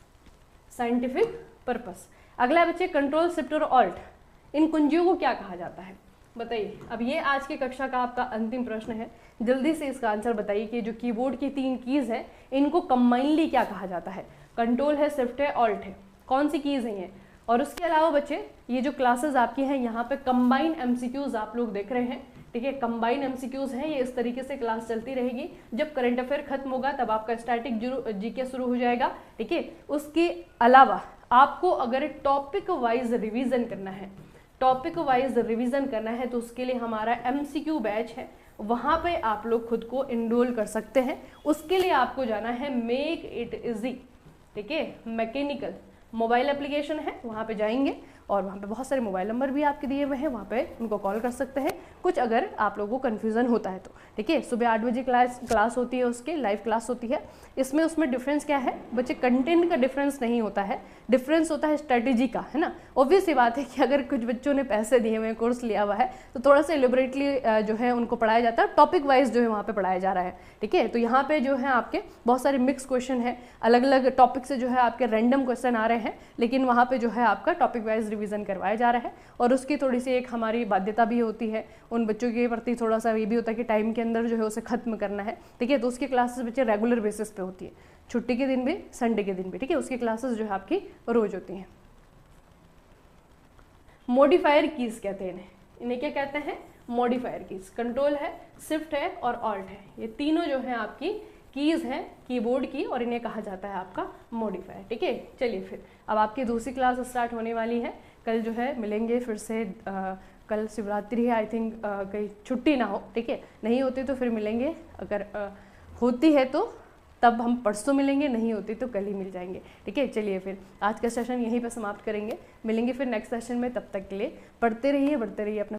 scientific purpose. अगला बच्चे कंट्रोल शिफ्ट और ऑल्ट, इन कुंजियों को क्या कहा जाता है? बताइए। अब ये आज की कक्षा का आपका अंतिम प्रश्न है, जल्दी से इसका आंसर बताइए कि जो कीबोर्ड की 3 कीज हैं इनको कंबाइनली क्या कहा जाता है? कंट्रोल है, शिफ्ट है, ऑल्ट है, कौन सी कीज हैं ये? और उसके अलावा बच्चे ये जो क्लासेस आपकी हैं यहाँ पे कंबाइन MCQs आप लोग देख रहे हैं, ठीक है। कंबाइन MCQs हैं, ये इस तरीके से क्लास चलती रहेगी। जब करंट अफेयर खत्म होगा तब आपका स्टैटिक जीके शुरू हो जाएगा, ठीक है। उसके अलावा आपको अगर टॉपिक वाइज रिवीजन करना है, टॉपिक वाइज रिवीजन करना है, तो उसके लिए हमारा MCQ बैच है, वहाँ पे आप लोग खुद को इनरोल कर सकते हैं। उसके लिए आपको जाना है मेक इट इजी, ठीक है। मैकेनिकल मोबाइल एप्लीकेशन है, वहाँ पे जाएंगे और वहाँ पे बहुत सारे मोबाइल नंबर भी आपके दिए हुए हैं, वहाँ पे उनको कॉल कर सकते हैं कुछ अगर आप लोगों को कन्फ्यूज़न होता है तो, ठीक है। सुबह 8 बजे क्लास होती है, उसकी लाइव क्लास होती है। उसमें डिफरेंस क्या है बच्चे? कंटेंट का डिफरेंस नहीं होता है, डिफरेंस होता है स्ट्रेटेजी का, है ना। ऑब्वियस सी बात है कि अगर कुछ बच्चों ने पैसे दिए हुए हैं, कोर्स लिया हुआ है, तो थोड़ा सा एलिबरेटली जो है उनको पढ़ाया जाता है, टॉपिक वाइज जो है वहाँ पे पढ़ाया जा रहा है, ठीक है। तो यहाँ पे जो है आपके बहुत सारे मिक्स क्वेश्चन है, अलग अलग टॉपिक से जो है आपके रैंडम क्वेश्चन आ रहे हैं, लेकिन वहाँ पे जो है आपका टॉपिक वाइज रिवीजन करवाया जा रहा है। और उसकी थोड़ी सी एक हमारी बाध्यता भी होती है, उन बच्चों के प्रति थोड़ा सा ये भी होता है कि टाइम के अंदर जो है उसे खत्म करना है, ठीक है। तो उसकी क्लासेस बच्चे रेगुलर बेसिस पे होती है, छुट्टी के दिन भी, संडे के दिन भी, ठीक है। उसकी क्लासेस जो है आपकी रोज होती हैं। मॉडिफायर कीज कहते हैं इन्हें क्या कहते हैं? Modifier keys. कंट्रोल है, शिफ्ट है और ऑल्ट है, ये तीनों जो है आपकी कीज हैं कीबोर्ड की और इन्हें कहा जाता है आपका मॉडिफायर, ठीक है। चलिए फिर अब आपकी दूसरी क्लास स्टार्ट होने वाली है, कल जो है मिलेंगे फिर से। कल शिवरात्रि है, आई थिंक कहीं छुट्टी ना हो, ठीक है। नहीं होती तो फिर मिलेंगे, अगर होती है तो तब हम परसों मिलेंगे, नहीं होती तो कल ही मिल जाएंगे, ठीक है। चलिए फिर आज का सेशन यहीं पर समाप्त करेंगे, मिलेंगे फिर नेक्स्ट सेशन में। तब तक के लिए पढ़ते रहिए, बढ़ते रहिए अपना